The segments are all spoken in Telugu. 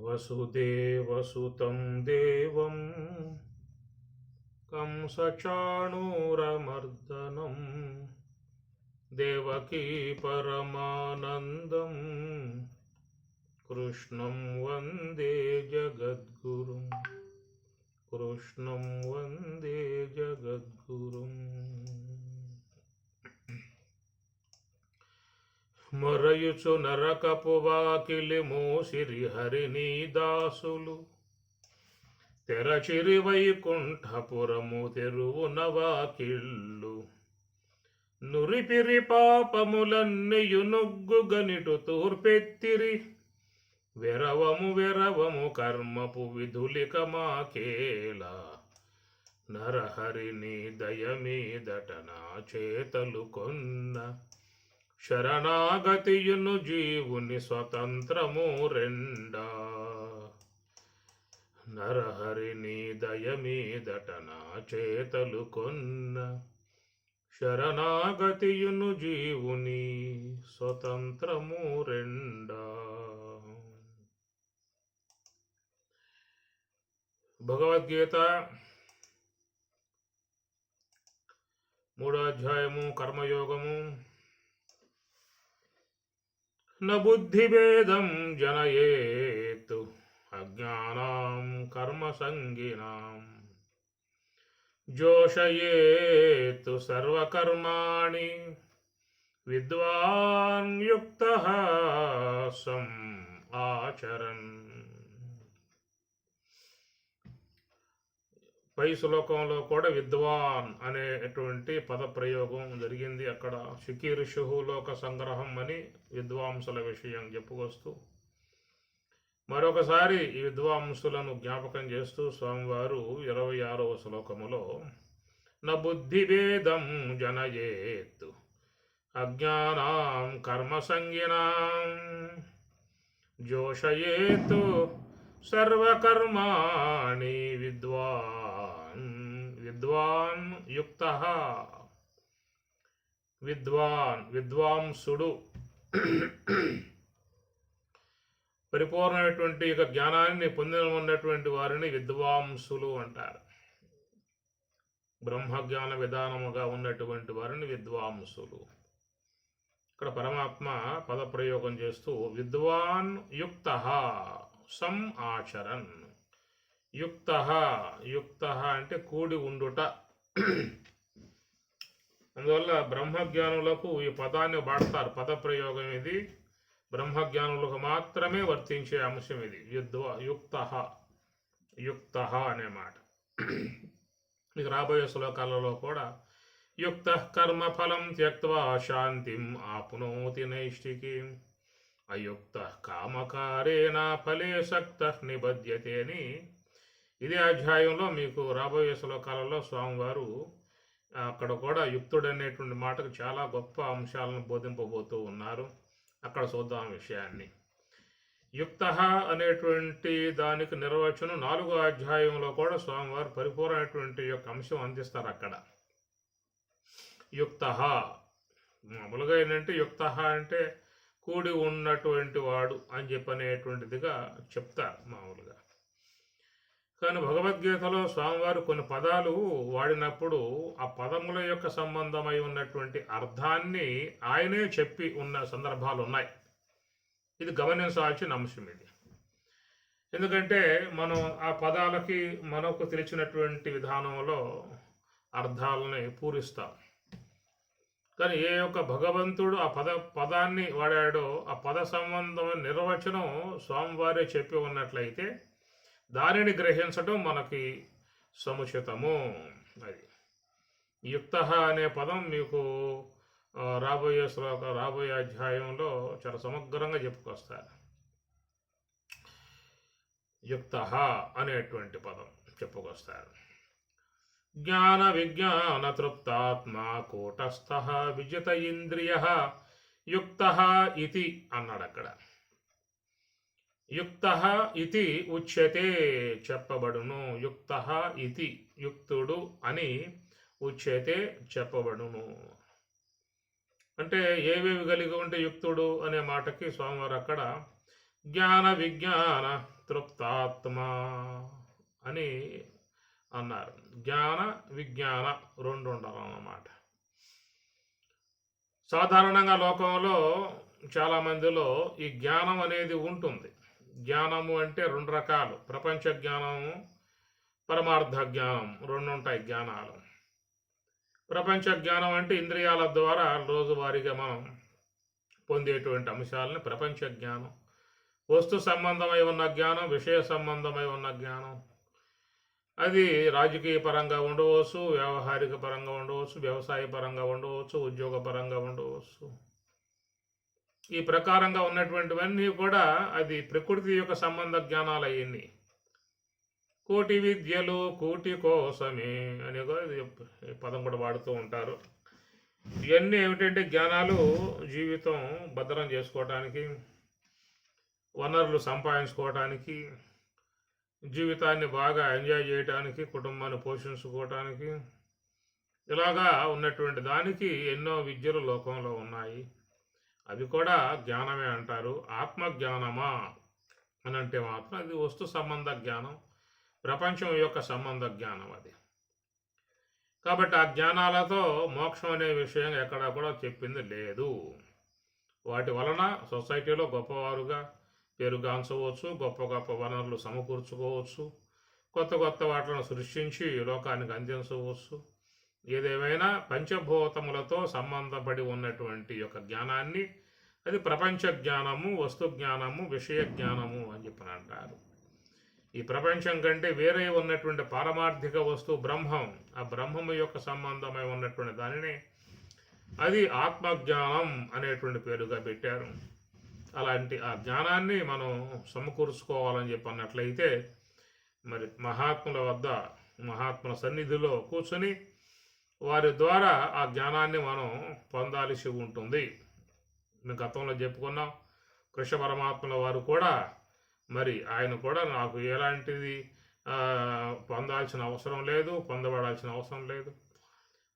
వసుదేవసుతం దేవం కంసచాణూరమర్దనం దేవకీ పరమానందం కృష్ణం వందే జగద్గురుం కృష్ణం వందే జగద్గురుం. మొరయుచు నరకపు వాకిలి మూసిరి హరినీ దాసులు తెరచిరి వైకుంఠపురము తెరువున వాకిళ్ళు నురిపిరి పాపములన్నీయు నొగ్గుగనిటు తూర్పెత్తిరి వెరవము వెరవము కర్మపు విధులిక మాకేలా నరహరిని దయమీదట నా చేతలు కొన్న శరణాగతియును జీవుని స్వతంత్రము రెండా నరహరిని దయమీదట నా చేతలు కొన్న శరణాగతియును జీవుని స్వతంత్రము రెండా. భగవద్గీత 3వ అధ్యాయము కర్మయోగము. న బుద్ధిభేదం జనయేత్ అజ్ఞానాం కర్మసంగినాం జోషయేత్ సర్వకర్మాణి విద్వాన్ యుక్తః సం ఆచరన్. పై శ్లోకంలో కూడా విద్వాన్ అనేటువంటి పదప్రయోగం జరిగింది. అక్కడ శిఖీర్షు లోక సంగ్రహం అని విద్వాంసుల విషయం చెప్పుకొస్తూ మరొకసారి ఈ విద్వాంసులను జ్ఞాపకం చేస్తూ స్వామివారు 26వ శ్లోకములో న బుద్ధిభేదం జనయేత్ అజ్ఞానాం కర్మసంగినాం జోషయేత్ సర్వకర్మాణి విద్వాన్ యుక్తః. విద్వాంసుడు పరిపూర్ణమైనటువంటి యొక్క జ్ఞానాన్ని పొందిన ఉన్నటువంటి వారిని విద్వాంసులు అంటారు. బ్రహ్మజ్ఞాన విధానముగా ఉన్నటువంటి వారిని విద్వాంసులు. ఇక్కడ పరమాత్మ పదప్రయోగం చేస్తూ విద్వాన్ యుక్తః సం ఆచరన్. యుక్తః అంటే కూడి ఉండుట. అందువల్ల బ్రహ్మజ్ఞానులకు ఈ పదాన్ని వాడతారు. పదప్రయోగం ఇది బ్రహ్మజ్ఞానులకు మాత్రమే వర్తించే అంశం ఇది. యుక్తః అనే మాట. ఇక రాబోయే శ్లోకాలలో కూడా యుక్తః కర్మఫలం త్యక్త్వా శాంతిం ఆప్నోతి నైష్ఠికీం అయుక్తః కామకారేణ ఫలే సక్తః నిబధ్యతే అని ఇదే అధ్యాయంలో మీకు రాబోయే శ్లోకాలలో స్వామివారు అక్కడ కూడా యుక్తుడనేటువంటి మాటకు చాలా గొప్ప అంశాలను బోధింపబోతూ ఉన్నారు. అక్కడ చూద్దాం విషయాన్ని. యుక్తః అనేటువంటి దానికి నిర్వచనం 4వ అధ్యాయంలో కూడా స్వామివారు పరిపూర్ణమైనటువంటి యొక్క అంశం అందిస్తారు. అక్కడ యుక్తః మామూలుగా ఏంటంటే యుక్తః అంటే కూడి ఉన్నటువంటి వాడు అని చెప్పనేటువంటిదిగా చెప్తారు మామూలుగా. కానీ భగవద్గీతలో స్వామివారు కొన్ని పదాలు వాడినప్పుడు ఆ పదముల యొక్క సంబంధమై ఉన్నటువంటి అర్థాన్ని ఆయనే చెప్పి ఉన్న సందర్భాలు ఉన్నాయి. ఇది గమనించాల్సిన అంశం ఇది. ఎందుకంటే మనం ఆ పదాలకి మనకు తెలిసినటువంటి విధానంలో అర్థాలని పూరిస్తాం. కానీ ఏ యొక్క భగవంతుడు ఆ పదాన్ని వాడాడో ఆ పద సంబంధమైన నిర్వచనం స్వామివారే చెప్పి ఉన్నట్లయితే దానిని గ్రహించడం మనకి సముచితము. అది యుక్తః అనే పదం మీకు రాబోయే అధ్యాయంలో చాలా సమగ్రంగా చెప్పుకొస్తారు. యుక్తః అనేటువంటి పదం చెప్పుకొస్తారు. జ్ఞాన విజ్ఞాన తృప్తాత్మా కూటస్థః విజిత ఇంద్రియః యుక్తః ఇతి అన్నాడు అక్కడ. యుక్తః ఇతి ఉచ్యతే చెప్పబడును. యుక్తః ఇతి యుక్తుడు అని ఉచ్యతే చెప్పబడును. అంటే ఏవేవి కలిగి ఉంటే యుక్తుడు అనే మాటకి స్వామివారు అక్కడ జ్ఞాన విజ్ఞాన తృప్తాత్మ అని అన్నారు. జ్ఞాన విజ్ఞాన రెండు ఉండాలన్నమాట. సాధారణంగా లోకంలో చాలామందిలో ఈ జ్ఞానం అనేది ఉంటుంది. జ్ఞానము అంటే రెండు రకాలు: ప్రపంచ జ్ఞానము, పరమార్థ జ్ఞానం, రెండు ఉంటాయి జ్ఞానాలు. ప్రపంచ జ్ఞానం అంటే ఇంద్రియాల ద్వారా రోజువారీగా మనం పొందేటువంటి అంశాలని ప్రపంచ జ్ఞానం. వస్తు సంబంధమై ఉన్న జ్ఞానం, విషయ సంబంధమై ఉన్న జ్ఞానం. అది రాజకీయ పరంగా ఉండవచ్చు, వ్యావహారిక పరంగా ఉండవచ్చు, వ్యవసాయ పరంగా ఉండవచ్చు, ఉద్యోగ పరంగా ఉండవచ్చు. ఈ ప్రకారంగా ఉన్నటువంటివన్నీ కూడా అది ప్రకృతి యొక్క సంబంధ జ్ఞానాలు అయ్యింది. కోటి విద్యలు కూటి కోసమే అని పదం కూడా వాడుతూ ఉంటారు. ఇవన్నీ ఏమిటంటే జ్ఞానాలు జీవితం భద్రం చేసుకోవటానికి, వనరులు సంపాదించుకోవటానికి, జీవితాన్ని బాగా ఎంజాయ్ చేయడానికి, కుటుంబాన్ని పోషించుకోవటానికి, ఇలాగా ఉన్నటువంటి దానికి ఎన్నో విద్యలు లోకంలో ఉన్నాయి. అవి కూడా జ్ఞానమే అంటారు. ఆత్మజ్ఞానమా అని అంటే మాత్రం అది వస్తు సంబంధ జ్ఞానం, ప్రపంచం యొక్క సంబంధ జ్ఞానం అది. కాబట్టి ఆ జ్ఞానాలతో మోక్షం అనే విషయం ఎక్కడా కూడా చెప్పింది లేదు. వాటి వలన సొసైటీలో గొప్పవారుగా పేరుగాంచవచ్చు, గొప్ప గొప్ప వనరులు సమకూర్చుకోవచ్చు, కొత్త కొత్త వాటిని సృష్టించి లోకానికి అందించవచ్చు. ఏదేమైనా పంచభూతములతో సంబంధపడి ఉన్నటువంటి యొక్క జ్ఞానాన్ని అది ప్రపంచ జ్ఞానము, వస్తు జ్ఞానము, విషయ జ్ఞానము అని చెప్పని అంటారు. ఈ ప్రపంచం కంటే వేరే ఉన్నటువంటి పారమార్థిక వస్తువు బ్రహ్మం, ఆ బ్రహ్మము యొక్క సంబంధమై ఉన్నటువంటి దానిని అది ఆత్మజ్ఞానం అనేటువంటి పేరుగా పెట్టారు. అలాంటి ఆ జ్ఞానాన్ని మనం సమకూర్చుకోవాలని చెప్పి అన్నట్లయితే మరి మహాత్ముల వద్ద, మహాత్ముల సన్నిధిలో కూర్చొని వారి ద్వారా ఆ జ్ఞానాన్ని మనం పొందాల్సి ఉంటుంది. మేము గతంలో చెప్పుకున్నాం, కృష్ణ పరమాత్మల వారు కూడా మరి ఆయన కూడా నాకు ఎలాంటిది పొందాల్సిన అవసరం లేదు, పొందబడాల్సిన అవసరం లేదు,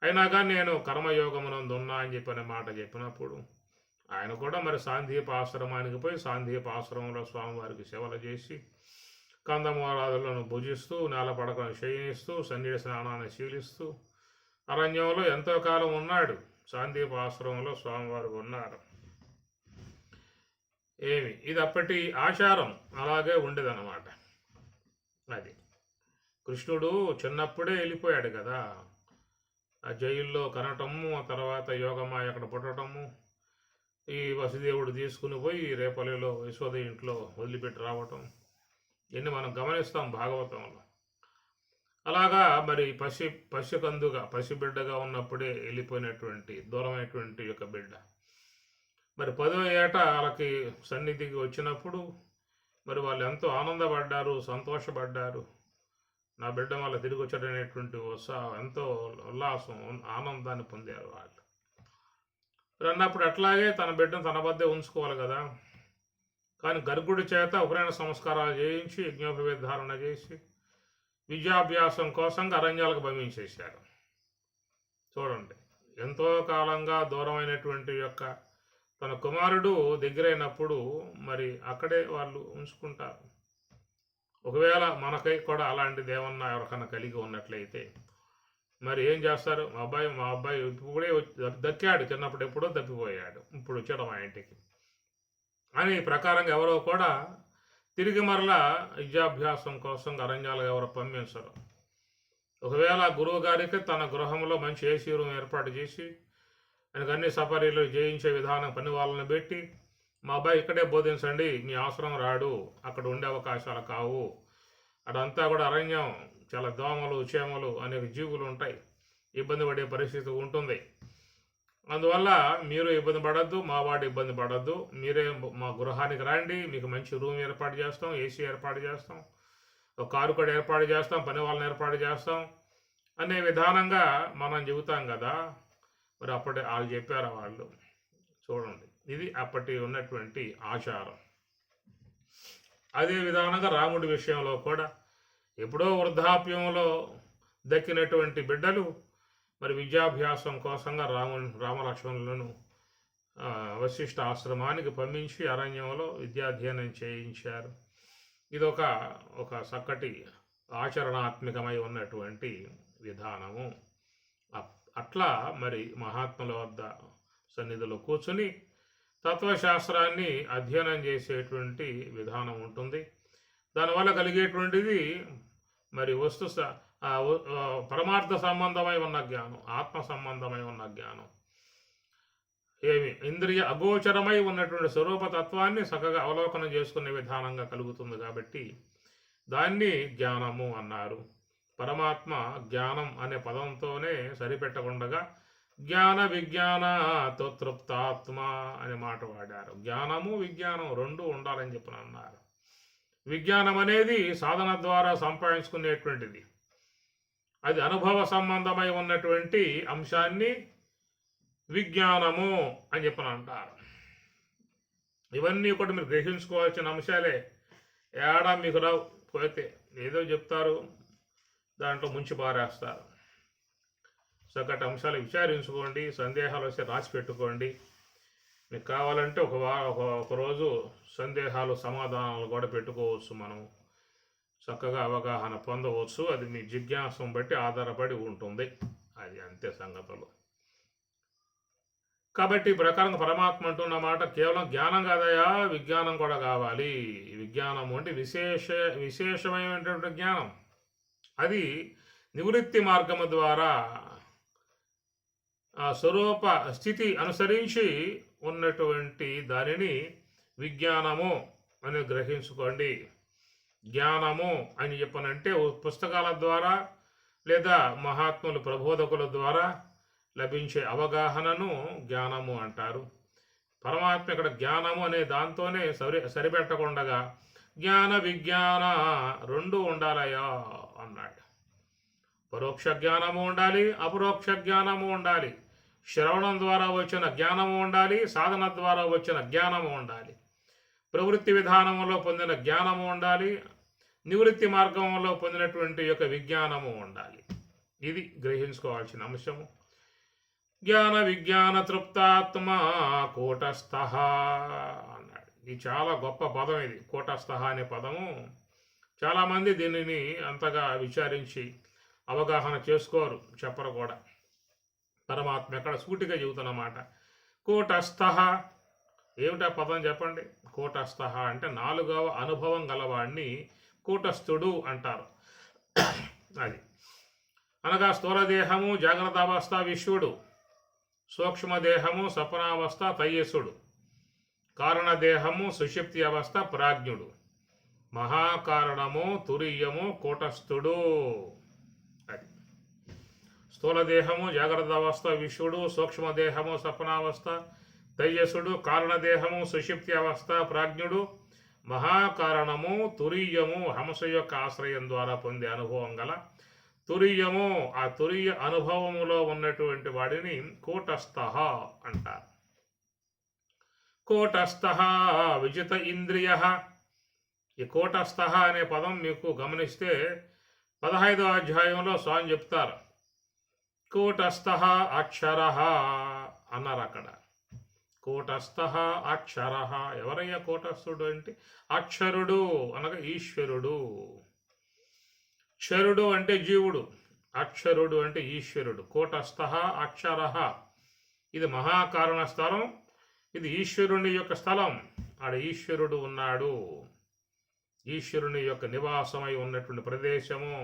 అయినా కానీ నేను కర్మయోగమునందు ఉన్నా అని చెప్పిన మాట చెప్పినప్పుడు ఆయన కూడా మరి సాందీప ఆశ్రమానికి పోయి సాందీప ఆశ్రమంలో స్వామివారికి సేవలు చేసి కందమూలాదులను భుజిస్తూ నేల పడకను శయనిస్తూ సన్నిధి స్నానాన్ని శీలిస్తూ అరణ్యంలో ఎంతో కాలం ఉన్నాడు. సాందీప ఆశ్రమంలో స్వామివారు ఉన్నారు. ఇది అప్పటి ఆచారం అలాగే ఉండేదన్నమాట. అది కృష్ణుడు చిన్నప్పుడే వెళ్ళిపోయాడు కదా, ఆ జైల్లో కనటము, ఆ తర్వాత యోగమాయ అక్కడ పుట్టడము, ఈ వసుదేవుడు తీసుకుని పోయి రేపల్లిలో యశోద ఇంట్లో వదిలిపెట్టి రావటం, ఇవన్నీ మనం గమనిస్తాం భాగవతంలో. అలాగా మరి పసిబిడ్డగా ఉన్నప్పుడే వెళ్ళిపోయినటువంటి దూరమైనటువంటి యొక్క బిడ్డ మరి 10వ ఏట వాళ్ళకి సన్నిధికి వచ్చినప్పుడు మరి వాళ్ళు ఎంతో ఆనందపడ్డారు, సంతోషపడ్డారు. నా బిడ్డ వల్ల తిరిగి వచ్చాడనేటువంటి ఉత్సాహం, ఎంతో ఉల్లాసం, ఆనందాన్ని పొందారు వాళ్ళు. అన్నప్పుడు అట్లాగే తన బిడ్డను తన వద్దే ఉంచుకోవాలి కదా. కానీ గర్గుడి చేత ఉపనయన సంస్కారాలు చేయించి యజ్ఞోపవేధారణ చేసి విద్యాభ్యాసం కోసం అరణ్యాలకు పంపించేశారు. చూడండి, ఎంతో కాలంగా దూరమైనటువంటి యొక్క తన కుమారుడు దగ్గరైనప్పుడు మరి అక్కడే వాళ్ళు ఉంచుకుంటారు. ఒకవేళ మనకై కూడా అలాంటిది ఏమన్నా ఎవరికన్నా కలిగి ఉన్నట్లయితే మరి ఏం చేస్తారు? మా అబ్బాయి ఇప్పుడే దక్కాడు, చిన్నప్పుడు ఎప్పుడో తప్పిపోయాడు, ఇప్పుడు వచ్చాడు మా ఇంటికి అని ప్రకారంగా ఎవరో కూడా తిరిగి మరలా విద్యాభ్యాసం కోసం అరణ్యాలు ఎవరు పంపించరు. ఒకవేళ గురువు గారికి తన గృహంలో మంచి ఏసీ రూమ్ ఏర్పాటు చేసి ఆయనకు అన్ని సఫరీలు చేయించే విధానం పని వాళ్ళని పెట్టి మా అబ్బాయి ఇక్కడే బోధించండి, మీ అవసరం రాడు, అక్కడ ఉండే అవకాశాలు కావు, అదంతా కూడా అరణ్యం, చాలా దోమలు చీమలు అనేక జీవులు ఉంటాయి, ఇబ్బంది పడే పరిస్థితి ఉంటుంది, అందువల్ల మీరు ఇబ్బంది పడద్దు, మా వాడు ఇబ్బంది పడద్దు, మీరే మా గృహానికి రండి, మీకు మంచి రూమ్ ఏర్పాటు చేస్తాం, ఏసీ ఏర్పాటు చేస్తాం, ఒక కారు కూడా ఏర్పాటు చేస్తాం, పని వాళ్ళని ఏర్పాటు చేస్తాం అనే విధానంగా మనం చెబుతాం కదా. మరి అప్పటి వాళ్ళు చెప్పారు వాళ్ళు. చూడండి, ఇది అప్పటి ఉన్నటువంటి ఆచారం. అదే విధానంగా రాముడి విషయంలో కూడా ఎప్పుడో వృద్ధాప్యంలో దక్కినటువంటి బిడ్డలు మరి విద్యాభ్యాసం కోసంగా రామలక్ష్మణులను వశిష్ఠ ఆశ్రమానికి పంపించి అరణ్యంలో విద్యాధ్యయనం చేయించారు. ఇదొక ఒక చక్కటి ఆచరణాత్మకమై ఉన్నటువంటి విధానము. అట్లా మరి మహాత్ముల వద్ద సన్నిధిలో కూర్చుని తత్వశాస్త్రాన్ని అధ్యయనం చేసేటువంటి విధానం ఉంటుంది. దానివల్ల కలిగేటువంటిది మరి పరమార్థ సంబంధమై ఉన్న జ్ఞానం, ఆత్మ సంబంధమై ఉన్న జ్ఞానం, ఇంద్రియ అగోచరమై ఉన్నటువంటి స్వరూపతత్వాన్ని చక్కగా అవలోకనం చేసుకునే విధానంగా కలుగుతుంది. కాబట్టి దాన్ని జ్ఞానము అన్నారు. పరమాత్మ జ్ఞానం అనే పదంతోనే సరిపెట్టకుండగా జ్ఞాన విజ్ఞాన తృప్తాత్మ అనే మాట వాడారు. జ్ఞానము విజ్ఞానం రెండు ఉండాలని చెప్పి అన్నారు. విజ్ఞానం అనేది సాధన ద్వారా సంపాదించుకునేటువంటిది. అది అనుభవ సంబంధమై ఉన్నటువంటి అంశాన్ని విజ్ఞానము అని చెప్పని అంటారు. ఇవన్నీ కూడా మీరు గ్రహించుకోవాల్సిన అంశాలే. ఏడా మీకు రావు, పోతే ఏదో చెప్తారు, దాంట్లో ముంచి పారేస్తారు. చక్కటి అంశాలు విచారించుకోండి, సందేహాలు వస్తే రాసి పెట్టుకోండి. మీకు కావాలంటే ఒక రోజు సందేహాలు సమాధానాలు కూడా పెట్టుకోవచ్చు. మనం చక్కగా అవగాహన పొందవచ్చు. అది మీ జిజ్ఞాసను బట్టి ఆధారపడి ఉంటుంది. అది అంతే సంగతులు. కాబట్టి ఈ ప్రకారం పరమాత్మ అంటున్న మాట కేవలం జ్ఞానం కాదయా, విజ్ఞానం కూడా కావాలి. విజ్ఞానం అంటే విశేషమైనటువంటి జ్ఞానం. అది నివృత్తి మార్గము ద్వారా ఆ స్వరూప స్థితి అనుసరించి ఉన్నటువంటి దానిని విజ్ఞానము అని గ్రహించుకోండి. జ్ఞానము అని చెప్పనంటే పుస్తకాల ద్వారా లేదా మహాత్ముల ప్రబోధకుల ద్వారా లభించే అవగాహనను జ్ఞానము అంటారు. పరమాత్మ ఇక్కడ జ్ఞానము అనే దాంతోనే సరిపెట్టకుండగా జ్ఞాన విజ్ఞాన రెండు ఉండాలయా అన్నాడు. పరోక్ష జ్ఞానము ఉండాలి, అపరోక్ష జ్ఞానము ఉండాలి. శ్రవణం ద్వారా వచ్చిన జ్ఞానము ఉండాలి, సాధన ద్వారా వచ్చిన జ్ఞానము ఉండాలి. ప్రవృత్తి విధానంలో పొందిన జ్ఞానము ఉండాలి, నివృత్తి మార్గంలో పొందినటువంటి యొక్క విజ్ఞానము ఉండాలి. ఇది గ్రహించుకోవాల్సిన అంశము. జ్ఞాన విజ్ఞాన తృప్తాత్మ కూటస్థ అన్నాడు. ఇది చాలా గొప్ప పదం. ఇది కూటస్థ అనే పదము చాలామంది దీనిని అంతగా విచారించి అవగాహన చేసుకోరు, చెప్పరు కూడా. పరమాత్మ ఎక్కడ సూటిగా చెబుతున్నమాట. కూటస్థ ఏమిటా పదం చెప్పండి. కూటస్థ అంటే 4వ అనుభవం గలవాడిని కూటస్థుడు అంటారు. అది అనగా స్థూలదేహము జాగ్రత్త అవస్థ విశ్వడు, సూక్ష్మదేహము స్వప్నావస్థ తైజసుడు, కారణదేహము సుషుప్తి అవస్థ ప్రాజ్ఞుడు, మహాకారణము తురీయము కూటస్థుడు. అది స్థూలదేహము జాగ్రత్త అవస్థ విశ్వడు, సూక్ష్మదేహము స్వప్నావస్థ తైజసుడు, కారణదేహము సుషుప్తి అవస్థ ప్రాజ్ఞుడు, మహాకారణము తురీయము హంస యొక్క ఆశ్రయం ద్వారా పొందే అనుభవం గల తురీయము. ఆ తురీయ అనుభవములో ఉన్నటువంటి వాడిని కూటస్థ అంటారు. కూటస్థ విజిత ఇంద్రియ. ఈ కూటస్థ అనే పదం మీకు గమనిస్తే 15వ అధ్యాయంలో స్వామి చెప్తారు. కూటస్థ అక్షర అన్నారు అక్కడ. కూటస్థ అక్షర. ఎవరయ్యా కూటస్థుడు అంటే అక్షరుడు అనగా ఈశ్వరుడు. క్షరుడు అంటే జీవుడు, అక్షరుడు అంటే ఈశ్వరుడు. కూటస్థ అక్షర. ఇది మహాకారణ స్థలం, ఇది ఈశ్వరుని యొక్క స్థలం. ఆడ ఈశ్వరుడు ఉన్నాడు. ఈశ్వరుని యొక్క నివాసమై ఉన్నటువంటి ప్రదేశము.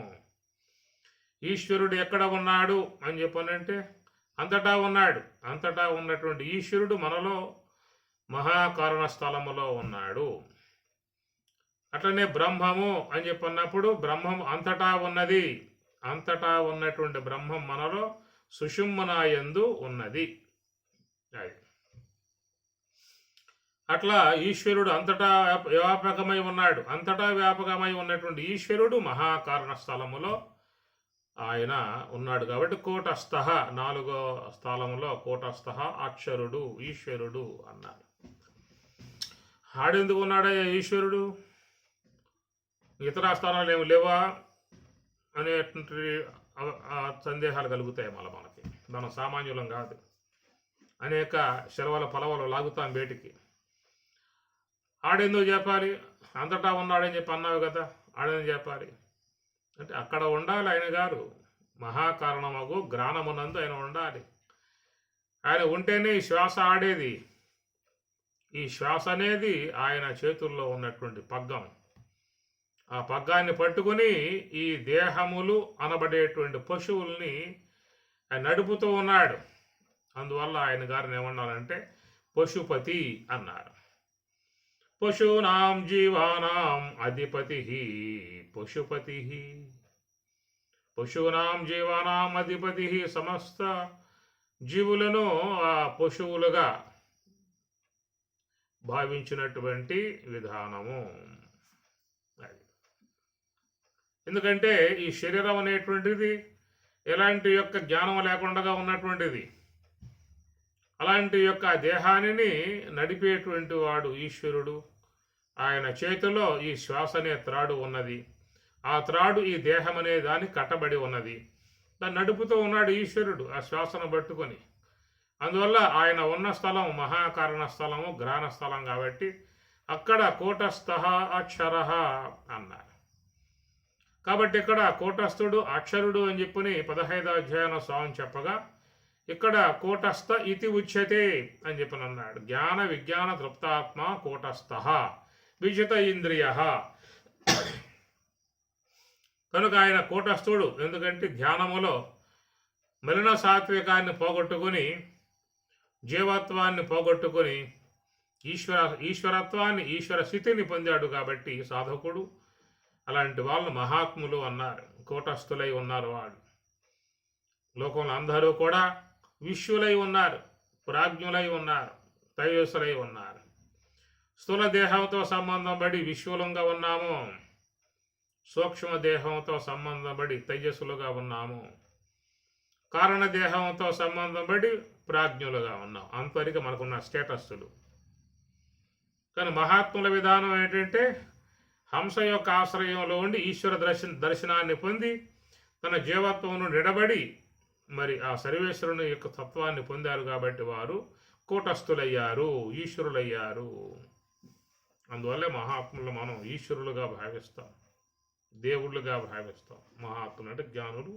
ఈశ్వరుడు ఎక్కడ ఉన్నాడు అని చెప్పనంటే అంతటా ఉన్నాడు. అంతటా ఉన్నటువంటి ఈశ్వరుడు మనలో మహాకారణ స్థలములో ఉన్నాడు. అట్లనే బ్రహ్మము అని చెప్పన్నప్పుడు బ్రహ్మం అంతటా ఉన్నది. అంతటా ఉన్నటువంటి బ్రహ్మం మనలో సుషుమ్నాయందు ఉన్నది. అది అట్లా ఈశ్వరుడు అంతటా వ్యాపకమై ఉన్నాడు. అంతటా వ్యాపకమై ఉన్నటువంటి ఈశ్వరుడు మహాకారణ స్థలములో ఆయన ఉన్నాడు. కాబట్టి కూటస్థ 4వ స్థలములో కూటస్థ అక్షరుడు ఈశ్వరుడు అన్నాడు. ఆడెందుకు ఉన్నాడా ఈశ్వరుడు? ఇతర స్థానాలు ఏమి లేవా అనేటువంటి సందేహాలు కలుగుతాయి. మనకి మనం సామాన్యులం కాదు. అనేక శరవల పలవలు లాగుతాం బయటికి. ఆడెందుకు చెప్పాలి, అంతటా ఉన్నాడని చెప్పి అన్నావు కదా, ఆడని చెప్పాలి అంటే అక్కడ ఉండాలి ఆయన గారు. మహాకారణమగు గ్రాణమునందు ఆయన ఉండాలి. ఆయన ఉంటేనే ఈ శ్వాస ఆడేది. ఈ శ్వాస అనేది ఆయన చేతుల్లో ఉన్నటువంటి పగ్గం. ఆ పగ్గాన్ని పట్టుకుని ఈ దేహములు అనబడేటువంటి పశువుల్ని ఆయన నడుపుతూ ఉన్నాడు. అందువల్ల ఆయన గారిని ఏమన్నారంటే పశుపతి అన్నారు. పశూనాం జీవానాం అధిపతి పశుపతి. పశూనాం జీవానాం అధిపతి, సమస్త జీవులను ఆ పశువులుగా భావించినటువంటి విధానము. ఎందుకంటే ఈ శరీరం అనేటువంటిది ఎలాంటి యొక్క జ్ఞానం లేకుండా ఉన్నటువంటిది. అలాంటి యొక్క దేహాన్ని నడిపేటువంటి వాడు ఈశ్వరుడు. ఆయన చేతిలో ఈ శ్వాస అనే త్రాడు ఉన్నది. ఆ త్రాడు ఈ దేహం అనే దానికి కట్టబడి ఉన్నది. దాన్ని నడుపుతూ ఉన్నాడు ఈశ్వరుడు ఆ శ్వాసను పట్టుకొని. అందువల్ల ఆయన ఉన్న స్థలం మహాకారణ స్థలము, గ్రహణ స్థలం కాబట్టి అక్కడ కూటస్థ అక్షర అన్నారు. కాబట్టి ఇక్కడ కూటస్థుడు అక్షరుడు అని చెప్పని 15వ అధ్యాయంలో స్వామి చెప్పగా, ఇక్కడ కూటస్థ ఇతి ఉచ్యతే అని చెప్పని అన్నాడు. జ్ఞాన విజ్ఞాన తృప్తాత్మ కూటస్థ విజిత ఇంద్రియ. కనుక ఆయన కూటస్థుడు. ఎందుకంటే ధ్యానములో మలిన సాత్వికాన్ని పోగొట్టుకుని జీవత్వాన్ని పోగొట్టుకుని ఈశ్వరత్వాన్ని, ఈశ్వర స్థితిని పొందాడు కాబట్టి సాధకుడు. అలాంటి వాళ్ళు మహాత్ములు అన్నారు. కూటస్థులై ఉన్నారు వాళ్ళు. లోకంలో అందరూ కూడా విశ్వులై ఉన్నారు, ప్రాజ్ఞులై ఉన్నారు, తైజస్సులై ఉన్నారు. స్థూల దేహంతో సంబంధం పడి విశ్వులంగా ఉన్నాము, సూక్ష్మ దేహంతో సంబంధం పడి తైజస్సులుగా ఉన్నాము, కారణ దేహంతో సంబంధం పడి ప్రాజ్ఞులుగా ఉన్నాం. అంతవరకు మనకున్న స్టేటస్సులు. కానీ మహాత్ముల విధానం ఏంటంటే హంస యొక్క ఆశ్రయంలో ఉండి ఈశ్వర దర్శనాన్ని పొంది తన జీవత్వమును నిడబడి మరి ఆ సర్వేశ్వరుని యొక్క తత్వాన్ని పొందారు కాబట్టి వారు కూటస్థులయ్యారు, ఈశ్వరులయ్యారు. అందువల్లే మహాత్ములు మనం ఈశ్వరులుగా భావిస్తాం, దేవుళ్ళుగా భావిస్తాం. మహాత్ములు అంటే జ్ఞానులు,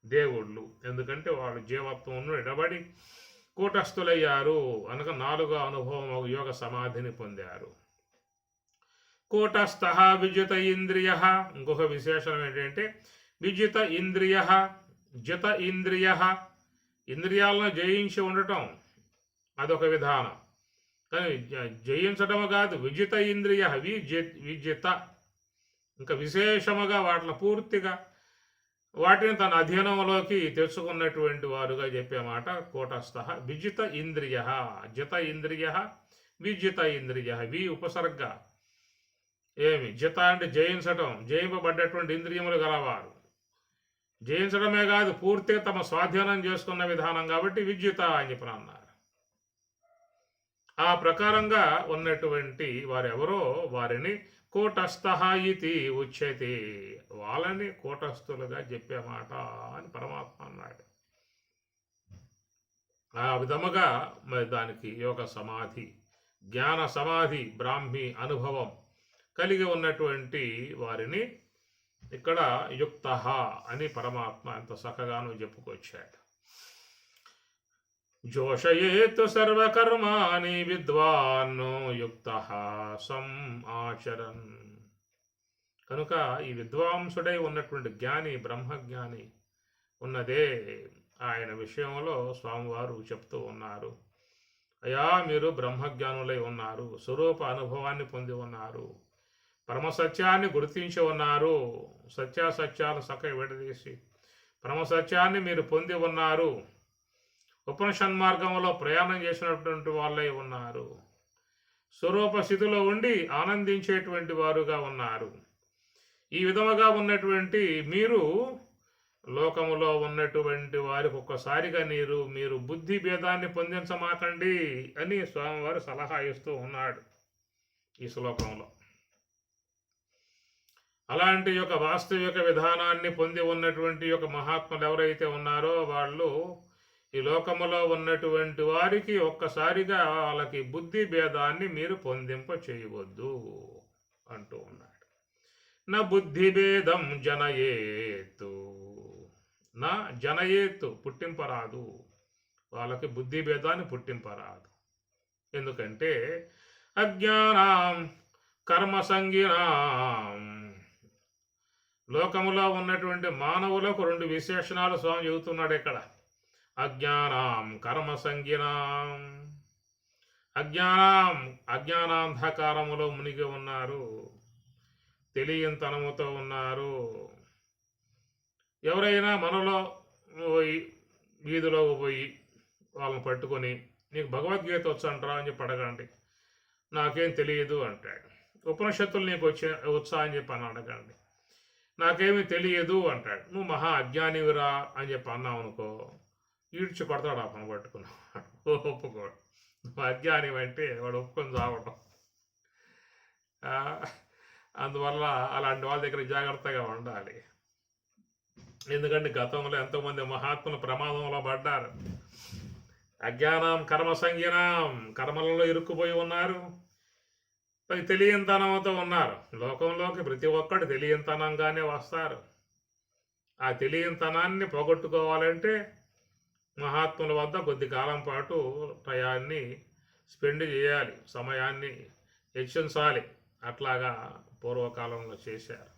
దేవుళ్ళు. ఎందుకంటే వాళ్ళు జీవత్వమును నిడబడి కూటస్థులయ్యారు అనగా 4వ అనుభవం యోగ సమాధిని పొందారు. కూటస్థ విజిత ఇంద్రియ. ఇంకొక విశేషం ఏంటంటే విజిత ఇంద్రియ, జిత ఇంద్రియ. ఇంద్రియాలను జయించి ఉండటం అదొక విధానం. కానీ జయించడం కాదు, విజిత ఇంద్రియ, విజిత. ఇంకా విశేషముగా వాటిని పూర్తిగా వాటిని తన అధీనంలోకి తెచ్చుకున్నటువంటి వారుగా చెప్పే మాట కూటస్థ విజిత ఇంద్రియ. జిత ఇంద్రియ, విజిత ఇంద్రియ. వి ఉపసర్గ. ఏమి జిత అంటే జయించడం, జయింపబడ్డటువంటి ఇంద్రియములు గలవారు. జయించడమే కాదు, పూర్తిగా తమ స్వాధీనం చేసుకున్న విధానం కాబట్టి విజిత అని చెప్పిన అన్నారు. ఆ ప్రకారంగా ఉన్నటువంటి వారెవరో వారిని కూటస్థ ఇతి ఉచ్యతే. వాళ్ళని కూటస్థులుగా చెప్పే మాట అని పరమాత్మ అన్నాడు. ఆ విధముగా మరి దానికి యోగ సమాధి, జ్ఞాన సమాధి, బ్రాహ్మి అనుభవం కలిగి ఉన్నటువంటి వారిని ఇక్కడ యుక్త అని పరమాత్మ ఎంత చక్కగానూ చెప్పుకొచ్చాడు. జోషయేత్ సర్వకర్మాణి విద్వాన్ యుక్త సం ఆచరన్. కనుక ఈ విద్వాంసుడై ఉన్నటువంటి జ్ఞాని, బ్రహ్మజ్ఞాని ఉన్నదే ఆయన విషయంలో స్వామివారు చెప్తూ ఉన్నారు. అయ్యా, మీరు బ్రహ్మజ్ఞానులై ఉన్నారు, స్వరూప అనుభవాన్ని పొంది ఉన్నారు, పరమసత్యాన్ని గుర్తించి ఉన్నారు, సత్యాసత్యాలు చక్కగా విడదీసి పరమసత్యాన్ని మీరు పొంది ఉన్నారు, ఉపనిషన్మార్గంలో ప్రయాణం చేసినటువంటి వాళ్ళై ఉన్నారు, స్వరూప స్థితిలో ఉండి ఆనందించేటువంటి వారుగా ఉన్నారు. ఈ విధముగా ఉన్నటువంటి మీరు లోకములో ఉన్నటువంటి వారికి ఒక్కసారిగా మీరు బుద్ధి భేదాన్ని పొందించమాకండి అని స్వామివారు సలహా ఇస్తూ ఉన్నాడు ఈ శ్లోకంలో. అలాంటి యొక్క వాస్తవిక విధానాన్ని పొంది ఉన్నటువంటి యొక్క మహాత్ములు ఎవరైతే ఉన్నారో వాళ్ళు ఈ లోకములో ఉన్నటువంటి వారికి ఒక్కసారిగా వాళ్ళకి బుద్ధి భేదాన్ని మీరు పొందింప చేయవద్దు అంటూ ఉన్నాడు. నా బుద్ధి భేదం జనయేత్తు, నా జనయేత్తు పుట్టింపరాదు, వాళ్ళకి బుద్ధి భేదాన్ని పుట్టింపరాదు. ఎందుకంటే అజ్ఞానం కర్మసంగినాం, లోకములో ఉన్నటువంటి మానవులకు రెండు విశేషణాలు స్వామి చెబుతున్నాడు ఇక్కడ. అజ్ఞానం కర్మసంగినాం, అజ్ఞానాంధకారములో మునిగి ఉన్నారు, తెలియంతనముతో ఉన్నారు. ఎవరైనా మనలో పోయి వీధిలో పోయి వాళ్ళని పట్టుకొని నీకు భగవద్గీత వచ్చంటారా అని చెప్పి అడగండి, నాకేం తెలియదు అంటాడు. ఉపనిషత్తులు నీకు వచ్చా అని చెప్పి అని అడగండి, నాకేమీ తెలియదు అంటాడు. నువ్వు మహా అజ్ఞానివిరా అని చెప్పి అన్నావు అనుకో, ఈడ్చి కొడతాడు ఆ పని పట్టుకున్నావు, ఒప్పుకోడు. నువ్వు అజ్ఞాని అంటే వాడు ఒప్పుకొని చావడం. అందువల్ల అలాంటి వాళ్ళ దగ్గర జాగ్రత్తగా ఉండాలి. ఎందుకంటే గతంలో ఎంతోమంది మహాత్ములు ప్రమాదంలో పడ్డారు. అజ్ఞానం కర్మసంజ్ఞానం, కర్మలలో ఇరుక్కుపోయి ఉన్నారు, తెలియంతనంతో ఉన్నారు. లోకంలోకి ప్రతి ఒక్కటి తెలియంతనంగానే వస్తారు. ఆ తెలియంతనాన్ని పోగొట్టుకోవాలంటే మహాత్ముల వద్ద కొద్ది కాలం పాటు టయాన్ని స్పెండ్ చేయాలి, సమయాన్ని హెచ్చించాలి. అట్లాగా పూర్వకాలంలో చేశారు.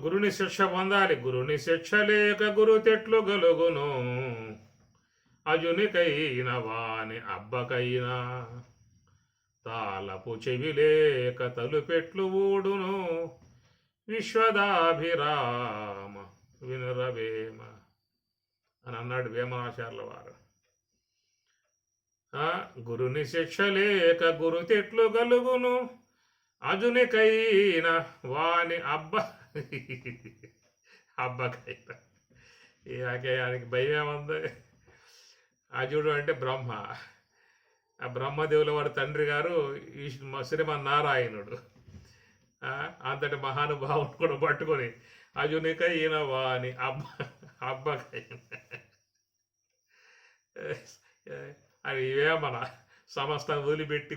గురుని శిక్ష పొందాలి. గురుని శిక్ష లేక గురు తెట్లు గలుగును, అజునికైన వాని అబ్బకైనా తాళపు చెవి లేక తలుపెట్లు ఊడును, విశ్వదాభిరామ వినురవేమ అని అన్నాడు వేమనాచార్యుల వారు. గురుని శిక్ష లేక గురు తెట్లు గలుగును, అజునికైన వాని అబ్బకైనా. ఆయనకి భయం ఉంది. అజుడు అంటే బ్రహ్మ, ఆ బ్రహ్మదేవుల వారి తండ్రి గారు ఈ శ్రీమన్నారాయణుడు. అంతటి మహానుభావుడు కూడా పట్టుకొని అజునికైన వాని అబ్బకైన అది వేమన సమస్తాన్ని వదిలిపెట్టి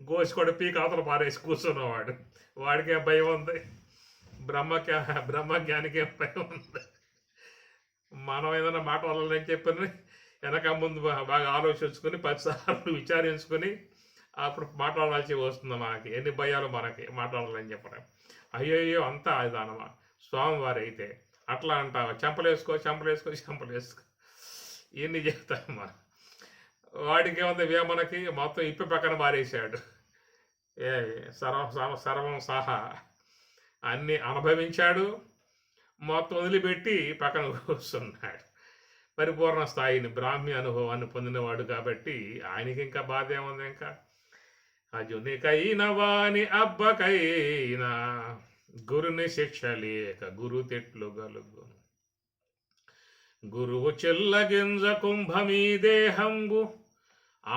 గోసికొడ పీక అవతల పారేసి కూర్చున్నవాడు. వాడికే భయం ఉంది, బ్రహ్మజ్ఞానికే భయం ఉంది. మనం ఏదైనా మాట వదలని చెప్పని వెనక ముందు బాగా ఆలోచించుకొని 10 సార్లు విచారించుకొని అప్పుడు మాట్లాడాల్సి వస్తుంది. మనకి ఎన్ని భయాలు మనకి మాట్లాడాలని చెప్పడం. అయ్యో అంతా అదనమా స్వామివారి అయితే అట్లా అంటావా, చెంపలేసుకో ఇవన్నీ చెప్తామా. వాడికి ఏముంది, వేమనకి మొత్తం ఇప్పి పక్కన మారేశాడు. సర్వం సహా అన్నీ అనుభవించాడు, మొత్తం వదిలిపెట్టి పక్కన కూర్చున్నాడు. పరిపూర్ణ స్థాయిని బ్రాహ్మీ అనుభవాన్ని పొందినవాడు కాబట్టి ఆయనకి ఇంకా బాధ ఏముంది. ఇంకా అజునికైన వాని అబ్బకైనా గురుని శిక్ష లేక గురు తెట్లు గలుగును, గురువు చెల్లగింజ కుంభమీ దేహంబు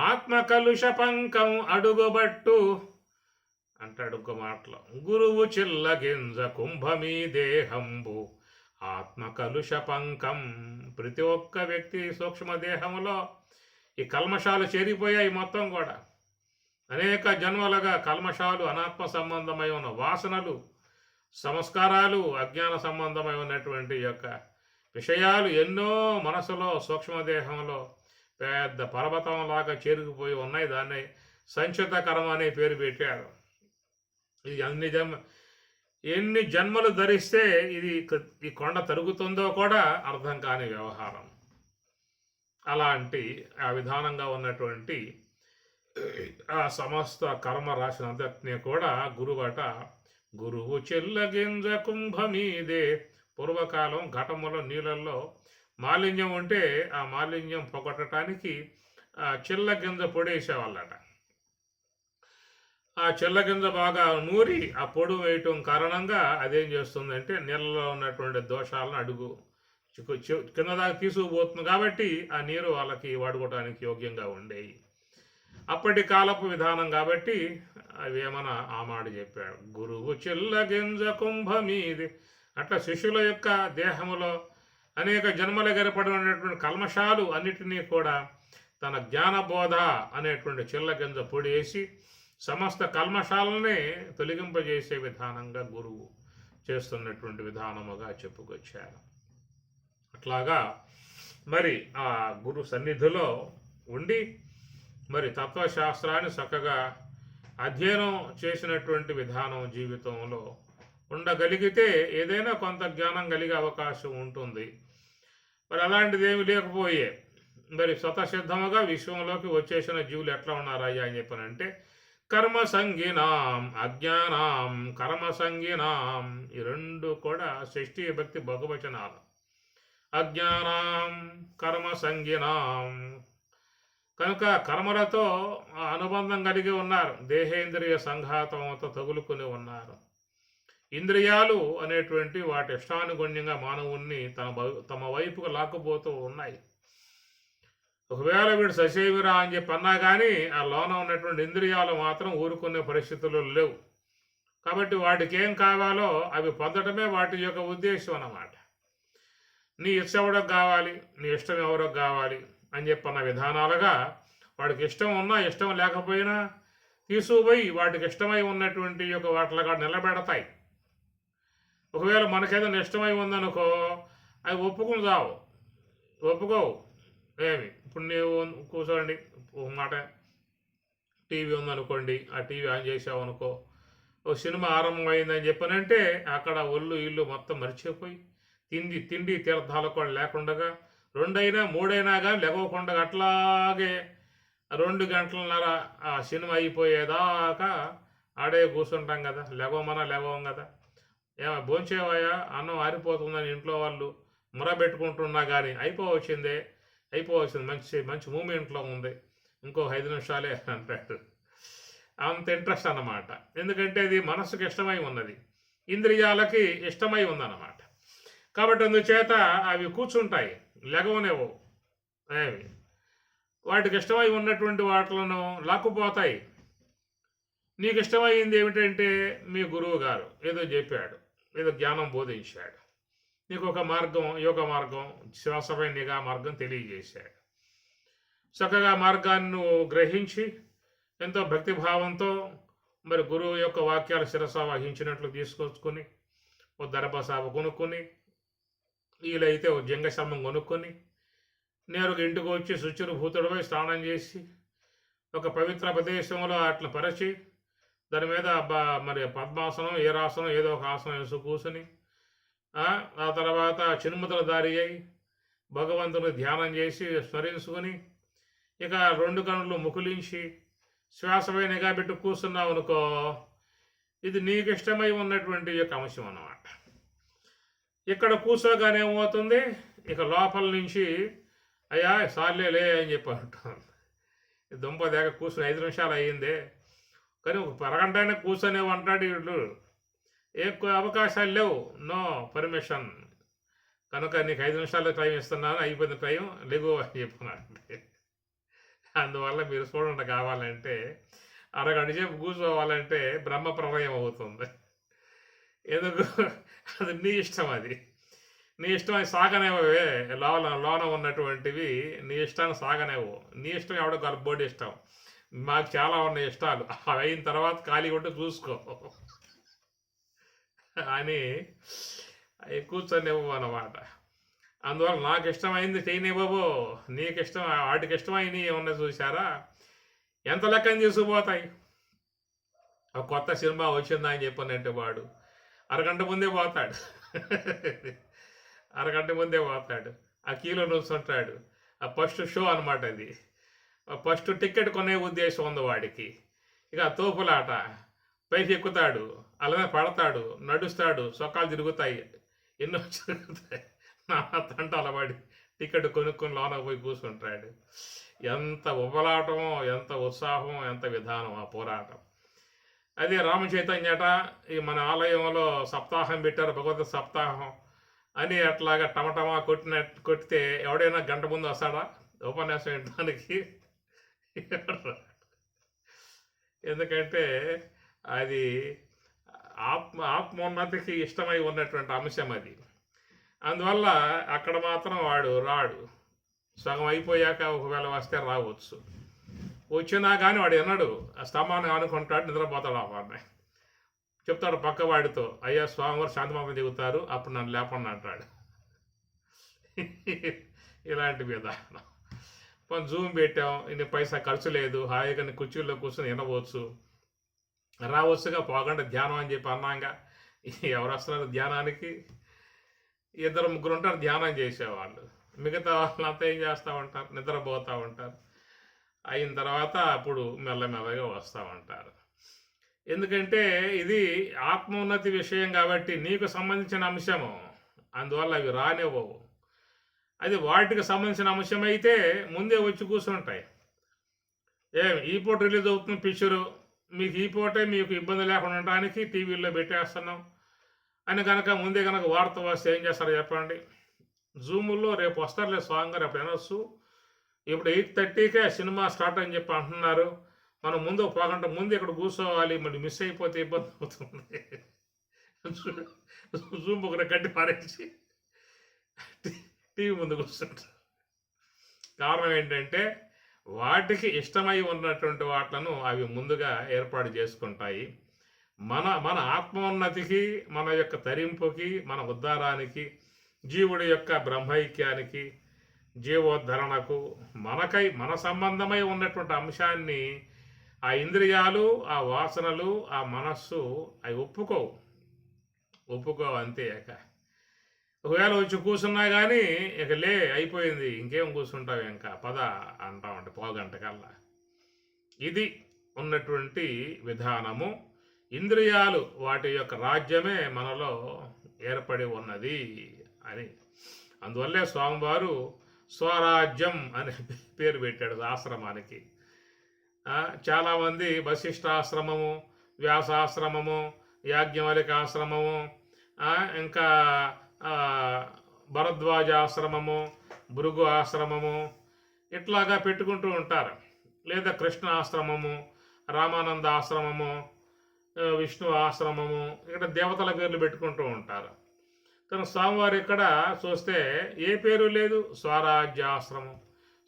ఆత్మ కలుష పంకం అడుగుబట్టు అంటాడు ఇంకో మాటలో. గురువు చెల్లగింజ కుంభమీ దేహంబు ఆత్మ కలుష పంకం. ప్రతి ఒక్క వ్యక్తి సూక్ష్మదేహంలో ఈ కల్మషాలు చేరిపోయాయి. మొత్తం కూడా అనేక జన్మలుగా కల్మషాలు, అనాత్మ సంబంధమై ఉన్న వాసనలు, సంస్కారాలు, అజ్ఞాన సంబంధమై ఉన్నటువంటి యొక్క విషయాలు ఎన్నో మనసులో సూక్ష్మదేహంలో పెద్ద పర్వతంలాగా చేరుకుపోయి ఉన్నాయి. దాన్ని సంచిత కర్మ అనే పేరు పెట్టారు. ఇది ఎన్ని జన్మలు ధరిస్తే ఈ కొండ తరుగుతుందో కూడా అర్థం కాని వ్యవహారం. అలాంటి ఆ విధానంగా ఉన్నటువంటి ఆ సమస్త కర్మ రాశినంతటినీ కూడా గురువు చెల్లగింజ కుంభమీదే. పూర్వకాలం ఘటములో నీళ్ళల్లో మాలిన్యం ఉంటే ఆ మాలిన్యం పొగట్టడానికి చిల్లగింజ పొడేసేవాళ్ళట. ఆ చిల్లగింజ బాగా నూరి ఆ పొడి వేయటం కారణంగా అదేం చేస్తుందంటే నీళ్ళలో ఉన్నటువంటి దోషాలను అడుగు కింద దాకా తీసుకుపోతుంది. కాబట్టి ఆ నీరు వాళ్ళకి వాడుకోవడానికి యోగ్యంగా ఉండేవి. అప్పటి కాలపు విధానం కాబట్టి అవి ఏమన్నా ఆ మాట చెప్పాడు, గురువు చిల్లగింజ కుంభమీది. అట్లా శిష్యుల యొక్క దేహములో అనేక జన్మల గడపడి ఉన్నటువంటి కల్మషాలు అన్నిటినీ కూడా తన జ్ఞానబోధ అనేటువంటి చిల్లగింజ పొడేసి సమస్త కల్మషాలనే తొలగింపజేసే విధానంగా గురువు చేస్తున్నటువంటి విధానముగా చెప్పుకొచ్చారు. అట్లాగా మరి ఆ గురు సన్నిధిలో ఉండి మరి తత్వశాస్త్రాన్ని చక్కగా అధ్యయనం చేసినటువంటి విధానం జీవితంలో ఉండగలిగితే ఏదైనా కొంత జ్ఞానం కలిగే అవకాశం ఉంటుంది. మరి అలాంటిది ఏమి లేకపోయే మరి స్వతసిద్ధముగా విశ్వంలోకి వచ్చేసిన జీవులు ఎట్లా ఉన్నారయ్యా అని చెప్పనంటే కర్మ సంగినాం అజ్ఞానాం కర్మ సంగినాం, ఈ రెండు కూడా షష్ఠీ భక్తి బహువచనాలు. అజ్ఞానాం కర్మ సంగినాం కనుక కర్మలతో అనుబంధం కలిగి ఉన్నారు, దేహేంద్రియ సంఘాతంతో తగులుకొని ఉన్నారు. ఇంద్రియాలు అనేటువంటి వాటి ఇష్టానుగుణ్యంగా మానవుణ్ణి తమ వైపుకు లాక్కుపోతూ ఉన్నాయి. ఒకవేళ వీడు ససేమిరా అని చెప్పి అన్నా కానీ ఆ లోన ఉన్నటువంటి ఇంద్రియాలు మాత్రం ఊరుకునే పరిస్థితులు లేవు. కాబట్టి వాటికి ఏం కావాలో అవి పొందడమే వాటి యొక్క ఉద్దేశం అన్నమాట. నీ ఇష్టం ఎవరికి కావాలి, నీ ఇష్టం ఎవరికి కావాలి అని చెప్పన్న విధానాలుగా వాడికి ఇష్టం ఉన్నా ఇష్టం లేకపోయినా తీసుకుపోయి వాటికి ఇష్టమై ఉన్నటువంటి యొక్క వాటిగా నిలబెడతాయి. ఒకవేళ మనకేదైనా ఇష్టమై ఉందనుకో అవి ఒప్పుకుని చావు, ఒప్పుకోవు ఏమి. ఇప్పుడు నీవు కూర్చోండి, ఒక మాట టీవీ ఉందనుకోండి, ఆ టీవీ ఆన్ చేసావు అనుకో, ఓ సినిమా ఆరంభమైందని చెప్పనంటే అక్కడ ఒళ్ళు ఇల్లు మొత్తం మర్చిపోయి తిండి తీర్థాలు కూడా లేకుండా 2 అయినా 3 అయినా కానీ లెగవకుండా అట్లాగే 2 గంటలన్నర ఆ సినిమా అయిపోయేదాకా ఆడే కూర్చుంటాం కదా. లెగవం కదా. భోంచేవాయా అన్నం ఆరిపోతుందని ఇంట్లో వాళ్ళు మురబెట్టుకుంటున్నా కానీ అయిపోవచ్చింది, మంచి మూమెంట్లో ఉంది, ఇంకో 5 నిమిషాలే అంటాడు. అంత ఇంట్రెస్ట్ అన్నమాట. ఎందుకంటే అది మనసుకు ఇష్టమై ఉన్నది, ఇంద్రియాలకి ఇష్టమై ఉందన్నమాట. కాబట్టి అందుచేత అవి కూర్చుంటాయి, లెగవనేవో ఏమి. వాటికి ఇష్టమై ఉన్నటువంటి వాటిలను లాక్కుపోతాయి. నీకు ఇష్టమైంది ఏమిటంటే మీ గురువు గారు ఏదో చెప్పాడు, ఏదో జ్ఞానం బోధించాడు, నీకు ఒక మార్గం, యోగ మార్గం, శ్వాసపై నిఘా మార్గం తెలియజేశాడు. చక్కగా మార్గాన్ని నువ్వు గ్రహించి ఎంతో భక్తిభావంతో మరి గురువు యొక్క వాక్యాలు శిరస వహించినట్లు తీసుకొచ్చుకొని ఓ దర్భసాబ కొనుక్కొని, వీలైతే ఓ జంగశమ్మం కొనుక్కొని నేరుగా ఇంటికి వచ్చి శుచిర్భూతుడిపై స్నానం చేసి ఒక పవిత్ర ప్రదేశంలో అట్లా పరిచి దాని మీద మరి పద్మాసనం ఏరాసనం ఏదో ఒక ఆసనం వేసి కూర్చొని ఆ తర్వాత చిన్ముద్ర దారి అయి భగవంతుని ధ్యానం చేసి స్మరించుకొని ఇక 2 కనులు ముకులించి శ్వాసపై నిఘా పెట్టి కూర్చున్నావు అనుకో, ఇది నీకు ఇష్టమై ఉన్నటువంటి యొక్క అంశం అన్నమాట. ఇక్కడ కూర్చోగానే ఏమవుతుంది, ఇక లోపల నుంచి అయ్యా సార్లేలే అని చెప్పి అంటాను. దుంప దేగ కూర్చుని 5 నిమిషాలు అయ్యిందే, కానీ ఒక అరగంటనే కూర్చొని అంటాడు వీళ్ళు. ఎక్కువ అవకాశాలు లేవు, నో పర్మిషన్, కనుక నీకు 5 నిమిషాలు టైం ఇస్తున్నాను, అయిపోయిన టైం లేవు అని చెప్పినాడు. అందువల్ల మీరు చూడండి, కావాలంటే అరగంట సేపు కూర్చోవాలంటే బ్రహ్మ ప్రళయం అవుతుంది. ఎందుకు, అది నీ ఇష్టం, అది నీ ఇష్టం. అది సాగనేవే లోన ఉన్నటువంటివి నీ ఇష్టాన్ని సాగనేవు. నీ ఇష్టం ఎవడో గర్భోడి ఇష్టం, మాకు చాలా ఉన్నాయి ఇష్టాలు, అవి అయిన తర్వాత ఖాళీ ఉంటే చూసుకో అని కూర్చొనివ్వు అన్నమాట. అందువల్ల నాకు ఇష్టమైంది చేయనివ్వబో, నీకు ఇష్టం వాటికి ఇష్టమైనవి ఏమన్నా చూసారా ఎంత లెక్కని తీసుకుపోతాయి. ఒక కొత్త సినిమా వచ్చిందా అని చెప్పనంటే వాడు అరగంట ముందే పోతాడు, ఆ కీలో నుంచుంటాడు. ఆ ఫస్ట్ షో అనమాట అది, ఫస్ట్ టికెట్ కొనే ఉద్దేశం ఉంది వాడికి. ఇక తోపులాట, పైకి ఎక్కుతాడు, అలానే పడతాడు, నడుస్తాడు, సొక్కాలు తిరుగుతాయి, ఎన్నో తిరుగుతాయి, నా తంటాల వాడి టికెట్ కొనుక్కొని లోన పోయి కూర్చుంటాడు. ఎంత ఉబలాటమో, ఎంత ఉత్సాహం, ఎంత విధానం ఆ పోరాటం. అదే రామ చైతన్యట ఈ మన ఆలయంలో సప్తాహం పెట్టారు, భగవద్ సప్తాహం అని. అట్లాగా టమటమా కొట్టితే ఎవడైనా గంట ముందు వస్తాడా ఉపన్యాసం వినడానికి? ఎందుకంటే అది ఆత్మోన్నతికి ఇష్టమై ఉన్నటువంటి అంశం అది. అందువల్ల అక్కడ మాత్రం వాడు రాడు. సగం అయిపోయాక ఒకవేళ వస్తే రావచ్చు. వచ్చినా కానీ వాడు వినడు. ఆ స్తంభాన్ని ఆనుకుంటాడు, నిద్రపోతాడు. ఆ వాడిని చెప్తాడు పక్క వాడితో, అయ్యా స్వామివారు శాంతిమంత్రం చెబుతారు, అప్పుడు నన్ను లేపండి అంటాడు. ఇలాంటి విధానం. మనం జూమ్ పెట్టాం, ఇన్ని పైసా ఖర్చు లేదు, హాయిగా కుర్చీల్లో కూర్చొని వినవచ్చు, రావచ్చుగా, పోకుండా ధ్యానం అని చెప్పి అన్నాగా. ఎవరు వస్తున్నారు ధ్యానానికి? 2-3 ఉంటారు ధ్యానం చేసేవాళ్ళు. మిగతా వాళ్ళంతా ఏం చేస్తూ ఉంటారు? నిద్రపోతూ ఉంటారు. అయిన తర్వాత అప్పుడు మెల్లమెల్లగా వస్తూ ఉంటారు. ఎందుకంటే ఇది ఆత్మోన్నతి విషయం కాబట్టి నీకు సంబంధించిన అంశము, అందువల్ల అవి రానివ్వవు. అది వాటికి సంబంధించిన అంశం అయితే ముందే వచ్చి కూర్చుంటాయి. ఈ పూట రిలీజ్ అవుతుంది పిక్చరు, మీకు ఈ పూటే మీకు ఇబ్బంది లేకుండా ఉండడానికి టీవీల్లో పెట్టేస్తున్నాం అని కనుక ముందే కనుక వార్త వస్తే ఏం చేస్తారో చెప్పండి? జూముల్లో రేపు వస్తారులే స్వామి గారు, అప్పుడు వినొచ్చు, ఇప్పుడు 8:30కే సినిమా స్టార్ట్ అని చెప్పి అంటున్నారు, మనం ముందు పోగంట ముందు ఇక్కడ కూర్చోవాలి, మళ్ళీ మిస్ అయిపోతే ఇబ్బంది అవుతుంది. జూమ్ ఒకటి కట్టి పారేసి టీవీ ముందు కూర్చుంటారు. కారణం ఏంటంటే వాటికి ఇష్టమై ఉన్నటువంటి వాటిలను అవి ముందుగా ఏర్పాటు చేసుకుంటాయి. మన ఆత్మోన్నతికి, మన యొక్క తరింపుకి, మన ఉద్ధారానికి, జీవుడి యొక్క బ్రహ్మైక్యానికి, జీవోద్ధరణకు, మన సంబంధమై ఉన్నటువంటి అంశాన్ని ఆ ఇంద్రియాలు, ఆ వాసనలు, ఆ మనస్సు అవి ఒప్పుకోవు అంతే. ఒకవేళ వచ్చి కూర్చున్నా కానీ ఇక లే అయిపోయింది, ఇంకేం కూర్చుంటావు, ఇంకా పద అంటామంటే పోగంట కల్లా. ఇది ఉన్నటువంటి విధానము. ఇంద్రియాలు వాటి యొక్క రాజ్యమే మనలో ఏర్పడి ఉన్నది అని. అందువల్లే స్వామివారు స్వరాజ్యం అనే పేరు పెట్టాడు ఆశ్రమానికి. చాలామంది వశిష్ఠాశ్రమము, వ్యాసాశ్రమము, యాజ్ఞవల్క్యాశ్రమము, ఇంకా భరద్వాజాశ్రమము, భృగు ఆశ్రమము ఇట్లాగా పెట్టుకుంటూ ఉంటారు. లేదా కృష్ణ ఆశ్రమము, రామానంద ఆశ్రమము, విష్ణు ఆశ్రమము, ఇక్కడ దేవతల పేర్లు పెట్టుకుంటూ ఉంటారు. కానీ స్వామివారు ఇక్కడ చూస్తే ఏ పేరు లేదు, స్వరాజ్యాశ్రమం,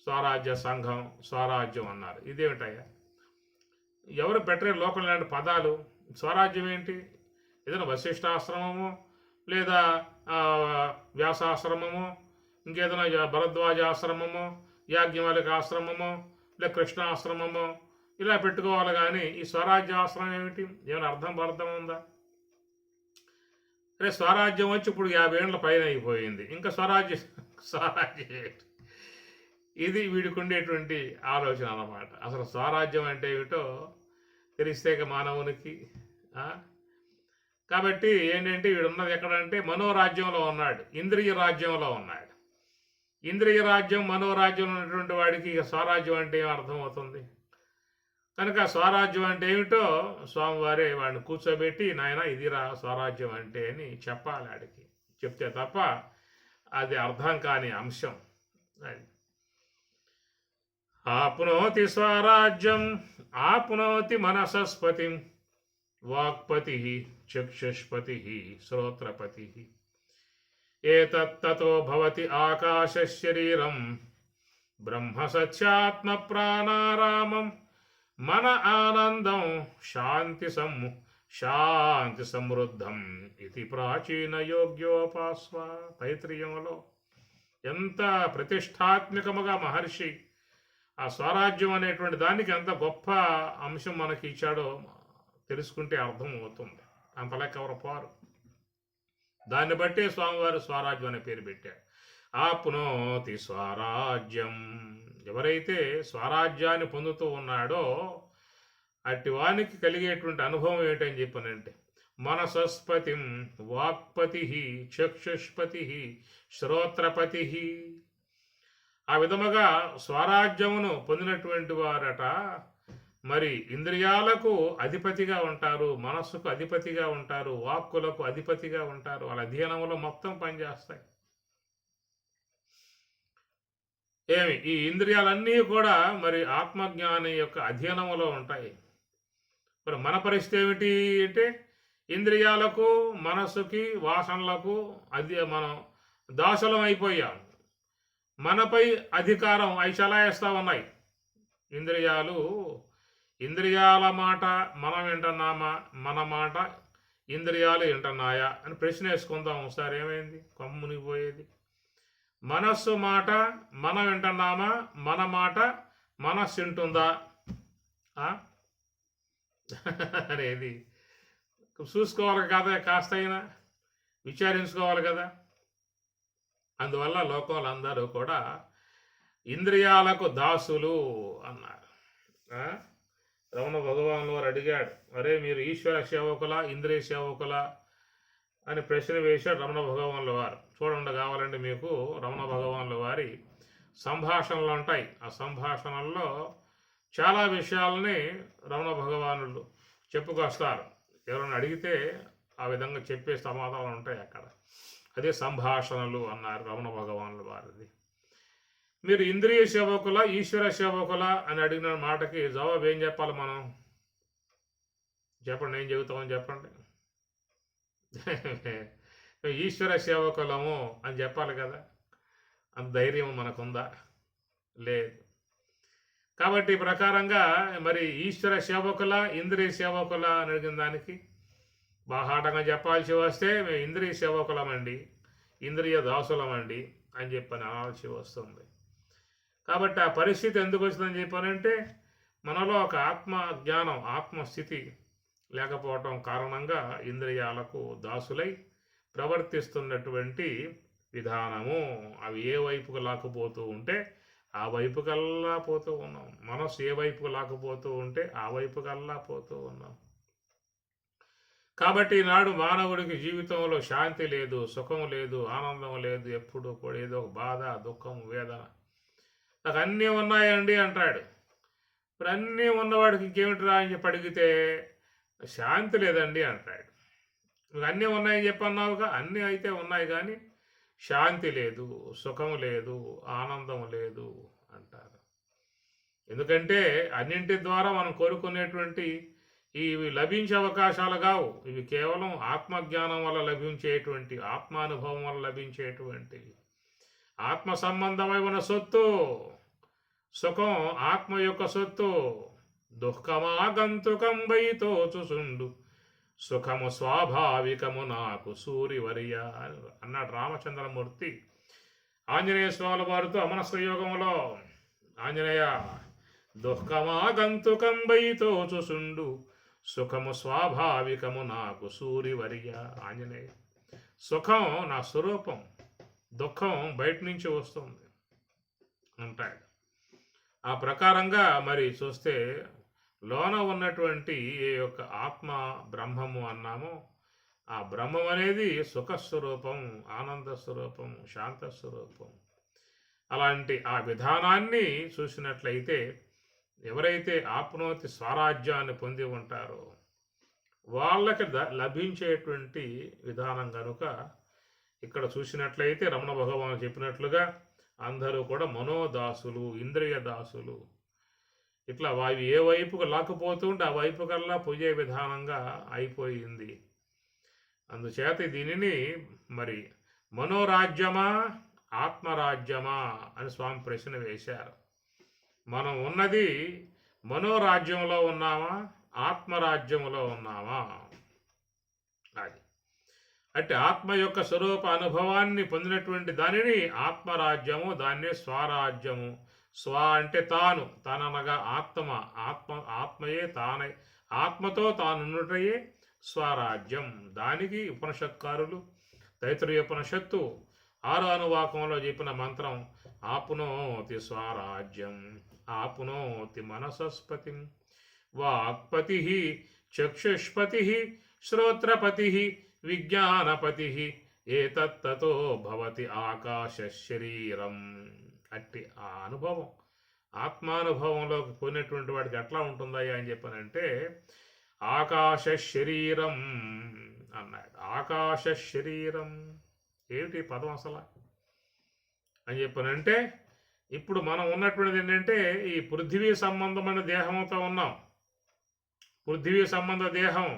స్వరాజ్య సంఘం, స్వరాజ్యం అన్నారు. ఇదేమిటయ్యా? ఎవరు పెట్టరే లోకల్ లాంటి పదాలు? స్వరాజ్యం ఏంటి? ఏదైనా వశిష్ఠాశ్రమము, లేదా వ్యాసాశ్రమము, ఇంకేదైనా భరద్వాజాశ్రమము, యాజ్ఞవల్క్యాశ్రమము, లేదా కృష్ణాశ్రమము ఇలా పెట్టుకోవాలి. కానీ ఈ స్వరాజ్యాశ్రమం ఏమిటి? ఏమైనా అర్థం ఉందా? అరే స్వరాజ్యం వచ్చి ఇప్పుడు 50 ఏళ్ళ పైన అయిపోయింది, ఇంకా స్వరాజ్యం ఏంటి? ఇది వీడికి ఉండేటువంటి ఆలోచన అన్నమాట. అసలు స్వరాజ్యం అంటే ఏమిటో తెలిస్తే మానవునికి. కాబట్టి ఏంటంటే వీడు ఉన్నది ఎక్కడంటే మనోరాజ్యంలో ఉన్నాడు, ఇంద్రియ రాజ్యంలో ఉన్నాడు. ఇంద్రియ రాజ్యం, మనోరాజ్యంలో ఉన్నటువంటి వాడికి ఇక స్వరాజ్యం అంటే ఏం అర్థమవుతుంది? కనుక స్వరాజ్యం అంటే ఏమిటో స్వామివారే వాడిని కూర్చోబెట్టి, నాయన ఇదిరా స్వరాజ్యం అంటే అని చెప్పాలి. ఆడికి చెప్తే తప్ప అది అర్థం కాని అంశం. అది ఆప్నోతి స్వరాజ్యం ఆప్నోతి మనసస్పతి వాక్పతి చక్షుష్పతి శ్రోత్రపతి ఏతత్తతో భవతి ఆకాశ శరీరం బ్రహ్మ సత్యాత్మ ప్రాణారామం మన ఆనందం శాంతి సమృద్ధం ఇది ప్రాచీన యోగ్యోపాస్వ. తైత్రీయంలో ఎంత ప్రతిష్టాత్మకముగా మహర్షి ఆ స్వరాజ్యం అనేటువంటి దానికి ఎంత గొప్ప అంశం మనకి ఇచ్చాడో తెలుసుకుంటే అర్థం అవుతుంది. అంత లెక్క ఎవరు పోరు. దాన్ని బట్టే స్వామివారు స్వరాజ్యం అనే పేరు పెట్టాడు. ఆప్నోతి స్వరాజ్యం, ఎవరైతే స్వరాజ్యాన్ని పొందుతూ ఉన్నాడో అట్టి వానికి కలిగేటువంటి అనుభవం ఏంటని చెప్పానంటే మనసస్పతి వాక్పతి చక్షుష్పతి శ్రోత్రపతి. ఆ విధముగా స్వరాజ్యమును పొందినటువంటి వారట మరి ఇంద్రియాలకు అధిపతిగా ఉంటారు, మనస్సుకు అధిపతిగా ఉంటారు, వాక్కులకు అధిపతిగా ఉంటారు. వాళ్ళ అధీనంలో మొత్తం పనిచేస్తాయి. ఈ ఇంద్రియాలన్నీ కూడా మరి ఆత్మజ్ఞాని యొక్క అధీనంలో ఉంటాయి. మరి మన పరిస్థితి ఏమిటి అంటే ఇంద్రియాలకు, మనస్సుకి, వాసనలకు మనం దాసులం అయిపోయాం. మనపై అధికారం అవి చలాయిస్తూ ఉన్నాయి. ఇంద్రియాల మాట మనం వింటున్నామా, మన మాట ఇంద్రియాలు వింటున్నాయా అని ప్రశ్న వేసుకుందాం ఒకసారి. ఏమైంది? కొమ్ము మునిగిపోయేది. మనస్సు మాట మనం వింటున్నామా, మన మాట మనస్సు వింటుందా అనేది చూసుకోవాలి కదా, కాస్త అయినా విచారించుకోవాలి కదా. అందువల్ల లోకంలో అందరూ కూడా ఇంద్రియాలకు దాసులు అన్నారు. రమణ భగవాన్ వారు అడిగాడు, అరే మీరు ఈశ్వర సేవకుల ఇంద్రియ సేవకుల అని ప్రశ్న వేశాడు రమణ భగవాన్ల వారు. చూడండి, కావాలంటే మీకు రమణ భగవాన్ల వారి సంభాషణలు ఉంటాయి. ఆ సంభాషణల్లో చాలా విషయాలని రమణ భగవానులు చెప్పుకొస్తారు. ఎవరైనా అడిగితే ఆ విధంగా చెప్పే సమాధానం ఉంటాయి అక్కడ. అదే సంభాషణలు అన్నారు రమణ భగవానుల వారిది. మీరు ఇంద్రియ సేవకుల ఈశ్వర సేవకుల అని అడిగిన మాటకి జవాబు ఏం చెప్పాలి మనం? చెప్పండి, ఏం చెబుతామని చెప్పండి. ఈశ్వర సేవకులము అని చెప్పాలి కదా. అంత ధైర్యం మనకుందా? లేదు. కాబట్టి ప్రకారంగా మరి ఈశ్వర సేవకుల ఇంద్రియ సేవకుల అని అడిగిన దానికి బాహాటంగా చెప్పాల్సి వస్తే మేము ఇంద్రియ సేవకులమండి, ఇంద్రియ దాసులమండి అని చెప్పని అనాల్సి వస్తుంది. కాబట్టి ఆ పరిస్థితి ఎందుకు వచ్చిందని చెప్పానంటే మనలో ఒక ఆత్మ జ్ఞానం, ఆత్మస్థితి లేకపోవటం కారణంగా ఇంద్రియాలకు దాసులై ప్రవర్తిస్తున్నటువంటి విధానము. అవి ఏ వైపుకు లాక్కుపోతూ ఉంటే ఆ వైపుకల్లా పోతూ ఉన్నాం. మనసు ఏ వైపుకు లాక్కుపోతూ ఉంటే ఆ వైపుకల్లా పోతూ ఉన్నాం. కాబట్టి ఈనాడు మానవుడికి జీవితంలో శాంతి లేదు, సుఖం లేదు, ఆనందం లేదు. ఎప్పుడు కూడా ఏదో బాధ, దుఃఖం, వేదన. నాకు అన్నీ ఉన్నాయండి అంటాడు. ఇప్పుడు అన్నీ ఉన్నవాడికి ఇంకేమిటిరా అని చెప్పి అడిగితే శాంతి లేదండి అంటాడు. నువ్వు అన్నీ ఉన్నాయని చెప్పన్నావుగా, అన్నీ అయితే ఉన్నాయి కానీ శాంతి లేదు, సుఖం లేదు, ఆనందం లేదు అంటారు. ఎందుకంటే అన్నింటి ద్వారా మనం కోరుకునేటువంటి ఇవి లభించే అవకాశాలు కావు. ఇవి కేవలం ఆత్మజ్ఞానం వల్ల లభించేటువంటి, ఆత్మానుభవం వల్ల లభించేటువంటి ఆత్మ సంబంధమై ఉన్న సొత్తు. సుఖం ఆత్మ యొక్క సొత్తు. దుఃఖమాగంతుకం వైతోచుసుండు సుఖము స్వాభావికము నాకు సూరివర్య అన్నాడు రామచంద్రమూర్తి ఆంజనేయ స్వామి వారితో అమనస్క యోగంలో. ఆంజనేయ, దుఃఖమాగంతుకం వైతోచుసుండు సుఖము స్వాభావికము నాకు సూరివర్య. ఆంజనేయ, సుఖం నా స్వరూపం, దుఃఖం బయట నుంచి వస్తుంది అంటాడు. ఆ ప్రకారంగా మరి చూస్తే లోన ఉన్నటువంటి ఏ యొక్క ఆత్మ బ్రహ్మము అన్నామో ఆ బ్రహ్మం అనేది సుఖస్వరూపం, ఆనంద స్వరూపం, శాంత స్వరూపం. అలాంటి ఆ విధానాన్ని చూసినట్లయితే ఎవరైతే ఆప్నోతి స్వరాజ్యాన్ని పొంది ఉంటారో వాళ్ళకి లభించేటువంటి విధానం కనుక ఇక్కడ చూసినట్లయితే రమణ భగవాన్ చెప్పినట్లుగా అందరూ కూడా మనోదాసులు, ఇంద్రియ దాసులు. ఇట్లా అవి ఏ వైపుకు లాక్కుపోతుంటే ఆ వైపు కల్లా పోయే విధానంగా అయిపోయింది. అందుచేత దీనిని మరి మనోరాజ్యమా ఆత్మరాజ్యమా అని స్వామి ప్రశ్న వేశారు. మనం ఉన్నది మనోరాజ్యంలో ఉన్నామా, ఆత్మరాజ్యంలో ఉన్నామా? అది అంటే ఆత్మ యొక్క స్వరూప అనుభవాన్ని పొందినటువంటి దానిని ఆత్మరాజ్యము, దాన్నే స్వరాజ్యము. స్వ అంటే తాను, తాననగా ఆత్మయే తానై ఆత్మతో తానున్నటయే స్వరాజ్యం. దానికి ఉపనిషత్కారులు తైత్రీయోపనిషత్తు 6వ అనువాకంలో చెప్పిన మంత్రం ఆప్నోతి స్వరాజ్యం ఆప్నోతి మనసస్పతి వాక్పతి చక్షుష్పతి శ్రోత్రపతి విజ్ఞానపతి ఏతత్తతో భవతి ఆకాశ శరీరం. అట్టి ఆ అనుభవం ఆత్మానుభవంలోకి పోయినటువంటి వాడికి ఎట్లా ఉంటుందయ్యా అని చెప్పానంటే ఆకాశ శరీరం అన్నాడు. ఆకాశ శరీరం ఏమిటి పదం అసలు అని చెప్పానంటే ఇప్పుడు మనం ఉన్నటువంటిది ఏంటంటే ఈ పృథివీ సంబంధమైన దేహంతో ఉన్నాం. పృథివీ సంబంధ దేహం,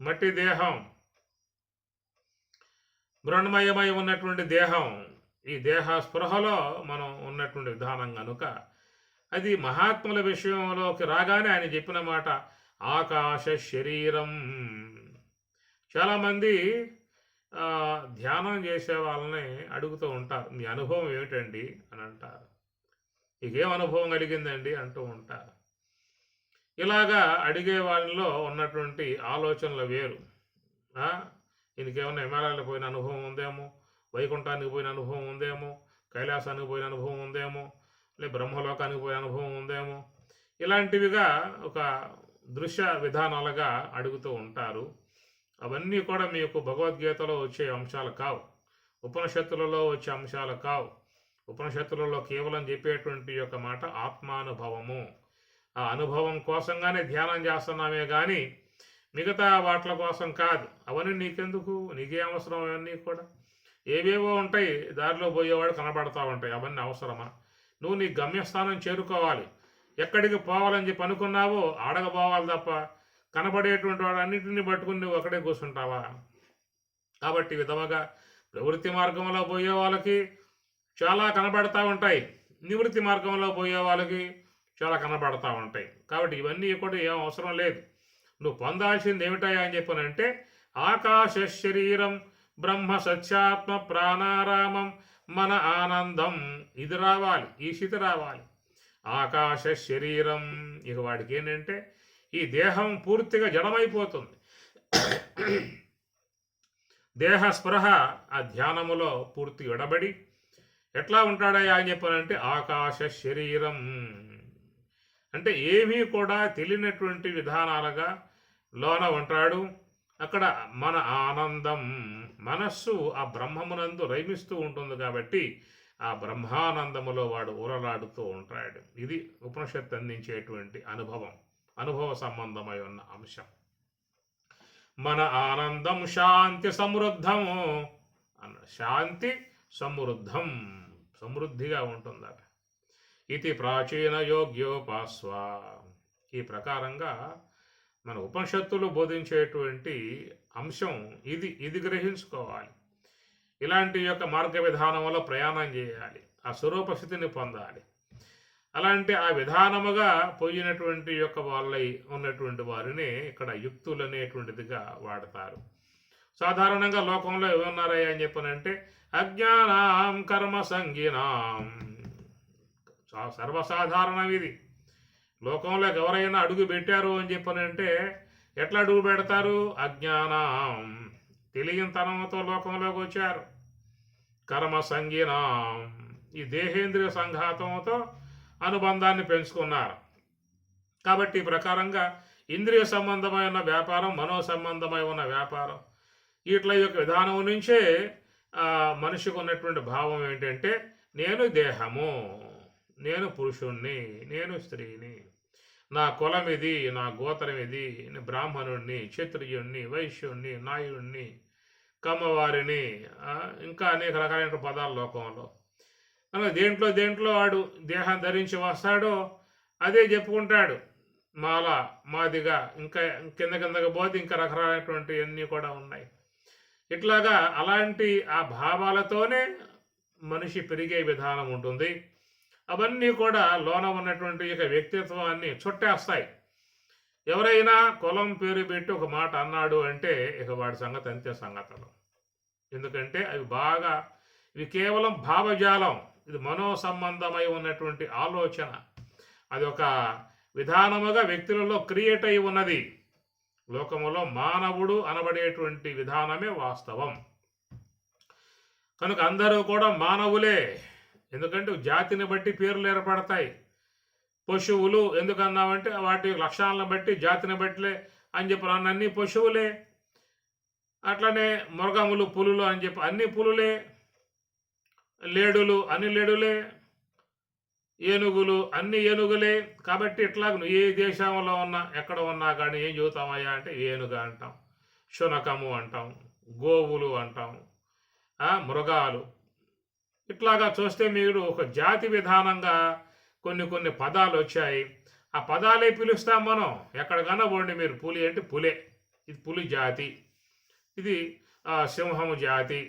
మట్టి దేహం. మృణ్మయమై ఉన్నటువంటి దేహం, ఈ దేహ స్పృహలో మనం ఉన్నటువంటి విధానం కనుక అది మహాత్ముల విషయంలోకి రాగానే ఆయన చెప్పిన మాట ఆకాశ శరీరం. చాలామంది ధ్యానం చేసే వాళ్ళని అడుగుతూ ఉంటారు, మీ అనుభవం ఏమిటండి అని అంటారు. మీకేం అనుభవం కలిగిందండి అంటూ ఉంటారు. ఇలాగా అడిగే వాళ్ళలో ఉన్నటువంటి ఆలోచనలు వేరు. ఈయనకేమన్నా హిమాలయాలకు పోయిన అనుభవం ఉందేమో, వైకుంఠానికి పోయిన అనుభవం ఉందేమో, కైలాసానికి పోయిన అనుభవం ఉందేమో, లేదా బ్రహ్మలోకానికి పోయిన అనుభవం ఉందేమో, ఇలాంటివిగా ఒక దృశ్య విధానాలుగా అడుగుతూ ఉంటారు. అవన్నీ కూడా మీకు భగవద్గీతలో వచ్చే అంశాలు కావు, ఉపనిషత్తులలో వచ్చే అంశాలు కావు. ఉపనిషత్తులలో కేవలం చెప్పేటువంటి యొక్క మాట ఆత్మానుభవము. ఆ అనుభవం కోసంగానే ధ్యానం చేస్తున్నామే కానీ మిగతా వాట్ల కోసం కాదు. అవన్నీ నీకెందుకు, నీకే అవసరం? అవన్నీ కూడా ఏవేవో ఉంటాయి, దారిలో పోయేవాడు కనబడతా ఉంటాయి. అవన్నీ అవసరమా? నువ్వు నీ గమ్యస్థానం చేరుకోవాలి. ఎక్కడికి పోవాలని చెప్పి అనుకున్నావో ఆడకపోవాలి తప్ప కనబడేటువంటి వాడు అన్నింటినీ పట్టుకుని నువ్వు అక్కడే కూర్చుంటావా? కాబట్టి విధముగా ప్రవృత్తి మార్గంలో పోయే వాళ్ళకి చాలా కనబడతా ఉంటాయి, నివృత్తి మార్గంలో పోయే వాళ్ళకి చాలా కనబడతా ఉంటాయి. కాబట్టి ఇవన్నీ కూడా ఏం అవసరం లేదు. నువ్వు పొందాల్సింది ఏమిటాయా అని చెప్పానంటే ఆకాశ శరీరం బ్రహ్మ సత్యాత్మ ప్రాణారామం మన ఆనందం. ఇది రావాలి, ఈ స్థితి రావాలి. ఆకాశ శరీరం. ఇక వాడికి ఏంటంటే ఈ దేహం పూర్తిగా జడమైపోతుంది. దేహ స్పృహ ఆ ధ్యానములో పూర్తి ఎడబడి ఎట్లా ఉంటాడయ్యా అని చెప్పానంటే ఆకాశ శరీరం అంటే ఏమీ కూడా తెలియనటువంటి విధానాలుగా లోన ఉంటాడు. అక్కడ మన ఆనందం, మనస్సు ఆ బ్రహ్మమునందు రైమిస్తూ ఉంటుంది కాబట్టి ఆ బ్రహ్మానందములో వాడు ఊరలాడుతూ ఉంటాడు. ఇది ఉపనిషత్తు అందించేటువంటి అనుభవం, అనుభవ సంబంధమై ఉన్న అంశం. మన ఆనందం శాంతి సమృద్ధము అన్న, శాంతి సమృద్ధం, సమృద్ధిగా ఉంటుంది అది. ఇది ప్రాచీన యోగ్యోపాస్వ. ఈ ప్రకారంగా మన ఉపనిషత్తులు బోధించేటువంటి అంశం ఇది గ్రహించుకోవాలి. ఇలాంటి యొక్క మార్గ విధానంలో ప్రయాణం చేయాలి, ఆ స్వరూప స్థితిని పొందాలి. అలాంటి ఆ విధానముగా పోయినటువంటి యొక్క వాళ్ళై ఉన్నటువంటి వారిని ఇక్కడ యుక్తులు అనేటువంటిదిగా వాడతారు. సాధారణంగా లోకంలో ఏమన్నారయ్యా అని చెప్పనంటే అజ్ఞానాం కర్మ సంగినాం. సర్వసాధారణం ఇది. లోకంలోకి ఎవరైనా అడుగు పెట్టారు అని చెప్పనంటే ఎట్లా అడుగు పెడతారు? అజ్ఞానం, తెలియనితనంతో లోకంలోకి వచ్చారు. కర్మ సంగినాం, ఈ దేహేంద్రియ సంఘాతంతో అనుబంధాన్ని పెంచుకున్నారు. కాబట్టి ఈ ప్రకారంగా ఇంద్రియ సంబంధమైన వ్యాపారం, మనో సంబంధమై ఉన్న వ్యాపారం, వీటి యొక్క విధానం నుంచే మనిషికి ఉన్నటువంటి భావం ఏంటంటే నేను దేహము, నేను పురుషుణ్ణి, నేను స్త్రీని, నా కులం ఇది, నా గోత్రం ఇది, నేను బ్రాహ్మణుణ్ణి, క్షత్రియుణ్ణి, వైశ్యుణ్ణి, నాయుణ్ణి, కమ్మవారిని, ఇంకా అనేక రకాలైన పదాలు లోకంలో. దేంట్లో వాడు దేహం ధరించి వస్తాడో అదే చెప్పుకుంటాడు. మాల, మాదిగా, ఇంకా కిందకి పోతే ఇంకా రకరకాలైనటువంటి అన్నీ కూడా ఉన్నాయి. ఇట్లాగా అలాంటి ఆ భావాలతోనే మనిషి పెరిగే విధానం ఉంటుంది. అవన్నీ కూడా లోన ఉన్నటువంటి ఇక వ్యక్తిత్వాన్ని చుట్టేస్తాయి. ఎవరైనా కులం పేరు పెట్టి ఒక మాట అన్నాడు అంటే ఇక వాడి సంగతి అంతే సంగతులు. ఎందుకంటే ఇవి కేవలం భావజాలం, ఇది మనో సంబంధమై ఉన్నటువంటి ఆలోచన. అది ఒక విధానముగా వ్యక్తులలో క్రియేట్ అయి ఉన్నది. లోకములో మానవుడు అనబడేటువంటి విధానమే వాస్తవం. కనుక అందరూ కూడా మానవులే. ఎందుకంటే జాతిని బట్టి పేర్లు ఏర్పడతాయి. పశువులు ఎందుకన్నామంటే వాటి లక్షణాలను బట్టి, జాతిని బట్టిలే అని చెప్పి అన్నీ పశువులే. అట్లనే మృగములు, పులులు అని చెప్పి అన్ని పులులే. లేడులు అన్ని లేడులే. ఏనుగులు అన్ని ఏనుగులే. కాబట్టి ఇట్లా నువ్వు ఏ దేశంలో ఉన్నా, ఎక్కడ ఉన్నా కానీ ఏం చెబుతామయ్యా అంటే ఏనుగు అంటాం, శునకము అంటాం, గోవులు అంటాం, మృగాలు. ఇట్లాగా చూస్తే మీరు ఒక జాతి విధానంగా కొన్ని పదాలు వచ్చాయి. ఆ పదాలే పిలుస్తాం మనం. ఎక్కడికన్నా పోండి మీరు, పులి అంటే పులే, ఇది పులి జాతి. ఇది సింహము జాతి,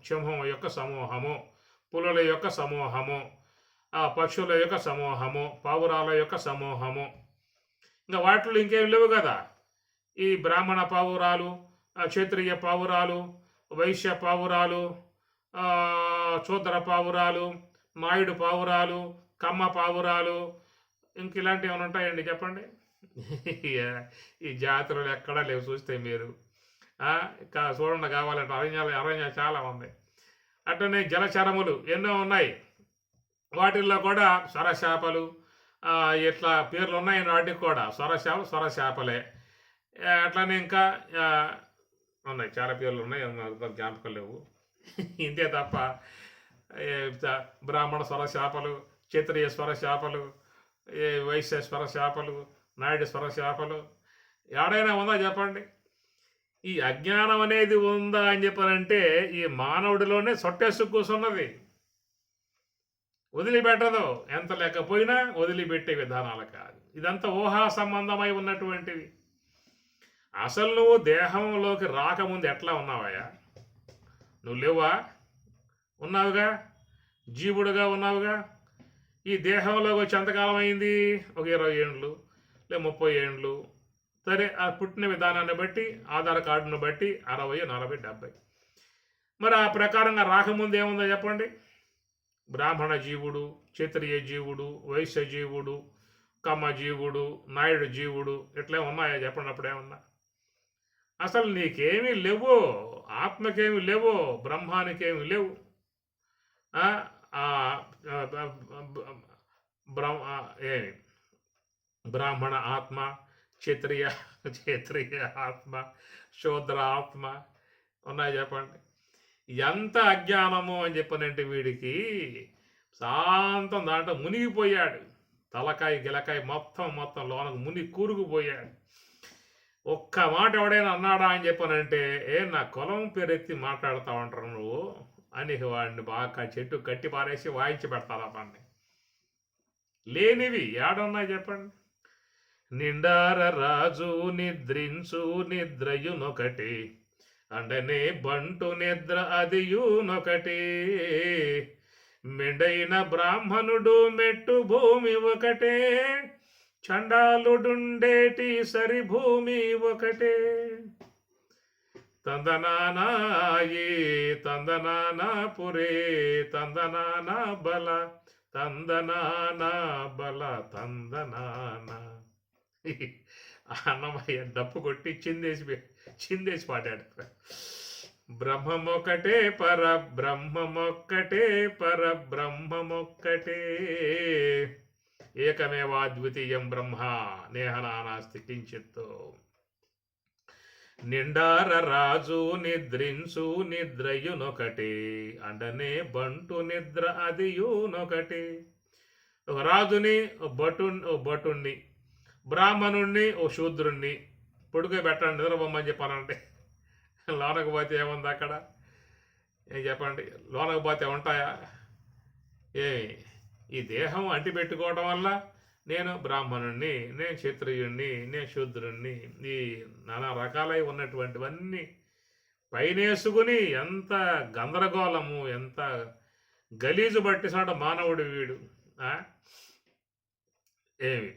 సింహం యొక్క సమూహము, పులుల యొక్క సమూహము, పక్షుల యొక్క సమూహము, పావురాల యొక్క సమూహము. ఇంకా వాటిలో ఇంకేం లేవు కదా. ఈ బ్రాహ్మణ పావురాలు, క్షత్రియ పావురాలు, వైశ్య పావురాలు, శూద్ర పావురాలు, నాయుడు పావురాలు, కమ్మ పావురాలు, ఇంక ఇలాంటివి ఏమైనా ఉంటాయండి చెప్పండి. ఈ జాతులు ఎక్కడా లేవు చూస్తే మీరు. చూడండి కావాలంటే అరణ్యాలు చాలా ఉన్నాయి. అట్లనే జలచరములు ఎన్నో ఉన్నాయి. వాటిల్లో కూడా సొరచేపలు, ఇట్లా పేర్లు ఉన్నాయి వాటికి కూడా. సొరచేపలే. అట్లనే ఇంకా ఉన్నాయి, చాలా పేర్లు ఉన్నాయి, జ్ఞాపకం లేవు. ఇంతే తప్ప బ్రాహ్మణ స్వరచేపలు, క్షత్రియ స్వరచేపలు, వైశ్య స్వరచేపలు, నాయుడు స్వరచేపలు ఏడైనా ఉందా చెప్పండి. ఈ అజ్ఞానం అనేది ఉందా అని చెప్పాలంటే ఈ మానవుడిలోనే సొట్టేసు కూర్చున్నది, వదిలిపెట్టదు. ఎంత లేకపోయినా వదిలిపెట్టే విధానాలు కాదు. ఇదంతా ఊహా సంబంధమై ఉన్నటువంటివి. అసలు నువ్వు దేహంలోకి రాకముందు ఎట్లా ఉన్నావయ్యా? నువ్వు లేవా? ఉన్నావుగా, జీవుడుగా ఉన్నావుగా. ఈ దేహంలోకి వచ్చి ఎంతకాలం అయింది? ఒక 20 ఏండ్లు లేదా 30 ఏండ్లు. సరే, ఆ పుట్టిన విధానాన్ని బట్టి, ఆధార్ కార్డును బట్టి 60, 40, 70. మరి ఆ ప్రకారంగా రాకముందు ఏముందో చెప్పండి. బ్రాహ్మణ జీవుడు, క్షత్రియ జీవుడు, వైశ్య జీవుడు, కమ్మ జీవుడు, నాయుడు జీవుడు ఇట్లా ఉన్నాయా చెప్పండి. అప్పుడేమన్నా అసలు నీకేమీ లేవు, ఆత్మకేమి లేవు, బ్రహ్మానికేమి లేవు. ఏమి బ్రాహ్మణ ఆత్మ, క్షత్రియ ఆత్మ, శూద్ర ఆత్మ ఉన్నాయి చెప్పండి. ఎంత అజ్ఞానము అని చెప్పనంటే వీడికి శాంతం దాంట్లో మునిగిపోయాడు. తలకాయ గిలకాయ మొత్తం లోనకు మునిగి కూరుకుపోయాడు. ఒక్క మాట ఎవడైనా అన్నాడా అని చెప్పనంటే నా కులం పేరెత్తి మాట్లాడుతూ ఉంటారు నువ్వు అని వాడిని బాగా చెట్టు కట్టి పారేసి వాయించి పెడతారా వాడిని. లేనివి ఏడున్నాయి చెప్పండి. నిండార రాజు నిద్రించు నిద్రయునొకటి, అండనే బంటు నిద్ర అదియునొకటి, మెండైన బ్రాహ్మణుడు మెట్టు భూమి ఒకటే, చండాలుడుండేటి సరి భూమి ఒకటే. తందనానాయి తందనానా పురే, తందనానా బల తందనానా బల తందనానా. అన్నమయ్య డప్పు కొట్టి చిందేసి పాడాడు. బ్రహ్మమొక్కటే పరబ్రహ్మమొక్కటే పరబ్రహ్మమొక్కటే, ఏకమేవాద్వితీయం బ్రహ్మ నేహనానాస్తి కించిత్తు. నిండార రాజు నిద్రించు నిద్రయునొకటి, అండనే బంటు నిద్ర అదియునొకటి. ఒక రాజుని, భటుణ్ణి, బ్రాహ్మణుణ్ణి, ఓ శూద్రుణ్ణి పొడుకోబెట్టండి నిద్రబొమ్మని చెప్పానంటే లోనకు పోతే ఏముంది అక్కడ? ఏం చెప్పండి, లోనకు పోతే ఉంటాయా? ఈ దేహం అంటిపెట్టుకోవడం వల్ల నేను బ్రాహ్మణుణ్ణి, నేను క్షత్రియుణ్ణి, నేను శూద్రుణ్ణి, ఈ నానా రకాలై ఉన్నటువంటివన్నీ పైనేసుకుని ఎంత గందరగోళము, ఎంత గలీజు పట్టిసాడ మానవుడు వీడు. ఏమి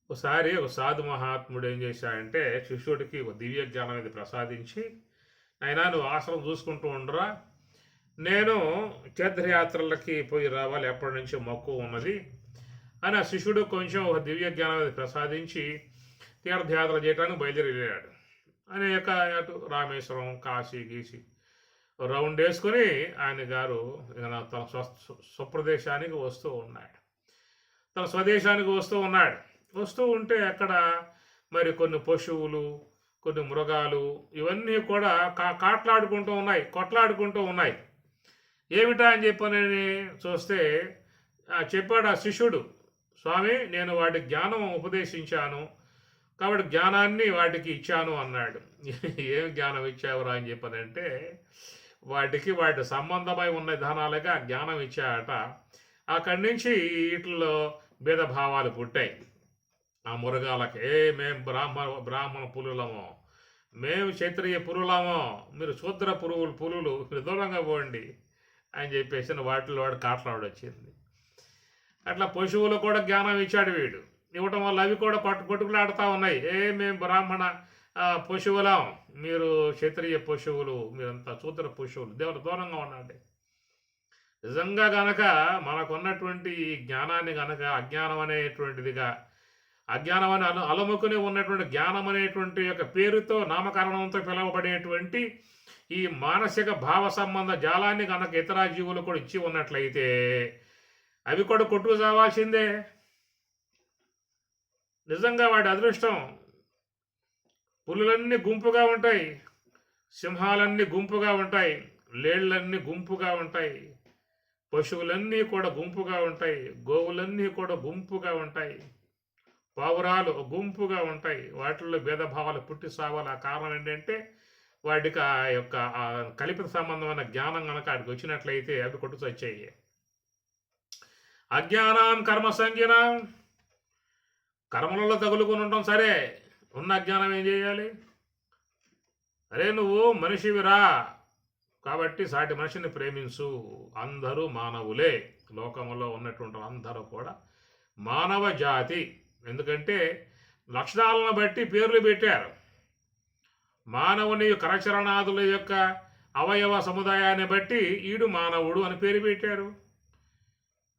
ఒకసారి ఒక సాధు మహాత్ముడు ఏం చేశాడంటే శిష్యుడికి ఒక దివ్య జ్ఞానం అనేది ప్రసాదించి, అయినా నువ్వు ఆశ్రమం చూసుకుంటూ ఉండరా, నేను తీర్థయాత్రలకి పోయి రావాలి, ఎప్పటి నుంచో మక్కువ ఉన్నది అని ఆ శిష్యుడు కొంచెం ఒక దివ్య జ్ఞానం అనేది ప్రసాదించి తీర్థయాత్ర చేయడానికి బయలుదేరాడు. అనేక అటు రామేశ్వరం, కాశీ గీసి రౌండ్ వేసుకొని ఆయన గారు తన స్వప్రదేశానికి వస్తూ ఉన్నాడు. తన స్వదేశానికి వస్తూ ఉంటే అక్కడ మరి కొన్ని పశువులు, కొన్ని మృగాలు ఇవన్నీ కూడా కొట్లాడుకుంటూ ఉన్నాయి. ఏమిటా అని చెప్పని చూస్తే చెప్పాడు ఆ శిష్యుడు, స్వామి నేను వాటి జ్ఞానం ఉపదేశించాను కాబట్టి జ్ఞానాన్ని వాటికి ఇచ్చాను అన్నాడు. ఏం జ్ఞానం ఇచ్చావురా అని చెప్పనంటే వాటి సంబంధమై ఉన్న విధానాలుగా జ్ఞానం ఇచ్చాయట. అక్కడి నుంచి వీటిలో భేదభావాలు పుట్టాయి. ఆ మృగాలకి మేం బ్రాహ్మణ పులులము, మేము క్షత్రియ పురులమో, మీరు శూద్ర పులులు మీరు దూరంగా పోండి అని చెప్పేసి వాటిలో వాడు కాట్లాడొచ్చింది. అట్లా పశువులు కూడా జ్ఞానం ఇచ్చాడు వీడు. ఇవ్వటం వల్ల అవి కూడా కొట్టుకులాడుతూ ఉన్నాయి. మేము బ్రాహ్మణ పశువులం, మీరు క్షత్రియ పశువులు, మీరంతా శూద్ర పశువులు, దేవుడు దూరంగా ఉండండి. నిజంగా గనక మనకున్నటువంటి ఈ జ్ఞానాన్ని గనక అజ్ఞానం అనేటువంటిదిగా, అజ్ఞానం అని అలముకుని ఉన్నటువంటి జ్ఞానం అనేటువంటి యొక్క పేరుతో నామకరణంతో పిలువబడేటువంటి ఈ మానసిక భావ సంబంధ జాలాన్ని కనుక ఇతర జీవులు కూడా ఇచ్చి ఉన్నట్లయితే అవి కూడా కొట్టుకు చావాల్సిందే. నిజంగా వాడి అదృష్టం. పులులన్నీ గుంపుగా ఉంటాయి, సింహాలన్నీ గుంపుగా ఉంటాయి, లేళ్లన్నీ గుంపుగా ఉంటాయి, పశువులన్నీ కూడా గుంపుగా ఉంటాయి, గోవులన్నీ కూడా గుంపుగా ఉంటాయి, పావురాలు గుంపుగా ఉంటాయి. వాటిల్లో భేదభావాలు పుట్టి సావాలి. ఆ కారణం ఏంటంటే వాటికి ఆ యొక్క కల్పిత సంబంధమైన జ్ఞానం కనుక వాడికి వచ్చినట్లయితే అవి కొట్టుకు వచ్చాయి. అజ్ఞానం కర్మ సంజ్ఞానం, కర్మలలో తగులుకుని ఉంటాం. సరే, ఉన్న అజ్ఞానం ఏం చేయాలి? అరే నువ్వు మనిషివిరా కాబట్టి సాటి మనిషిని ప్రేమించు. అందరూ మానవులే, లోకంలో ఉన్నటువంటి అందరూ కూడా మానవ జాతి. ఎందుకంటే లక్షణాలను బట్టి పేర్లు పెట్టారు. మానవుని కరచరణాదుల యొక్క అవయవ సముదాయాన్ని బట్టి ఈడు మానవుడు అని పేరు పెట్టారు.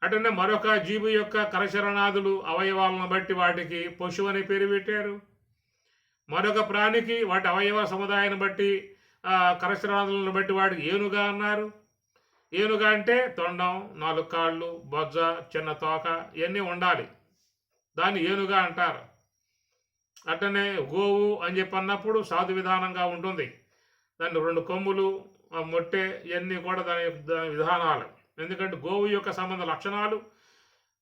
అటనే మరొక జీవి యొక్క కరచరణాదులు అవయవాలను బట్టి వాటికి పశువు అనే పేరు పెట్టారు. మరొక ప్రాణికి వాటి అవయవ సముదాయాన్ని బట్టి కరచరణాదులను బట్టి వాటికి ఏనుగా అన్నారు. ఏనుగా అంటే తొండం, 4 కాళ్ళు, బొజ్జ, చిన్న తోక ఇవన్నీ ఉండాలి, దాన్ని ఏనుగా అంటారు. అట్టనే గోవు అని చెప్పి అన్నప్పుడు సాధు విధానంగా ఉంటుంది. దాన్ని 2 కొమ్ములు, మొట్టె ఇవన్నీ కూడా దాని విధానాలు. ఎందుకంటే గోవు యొక్క సంబంధ లక్షణాలు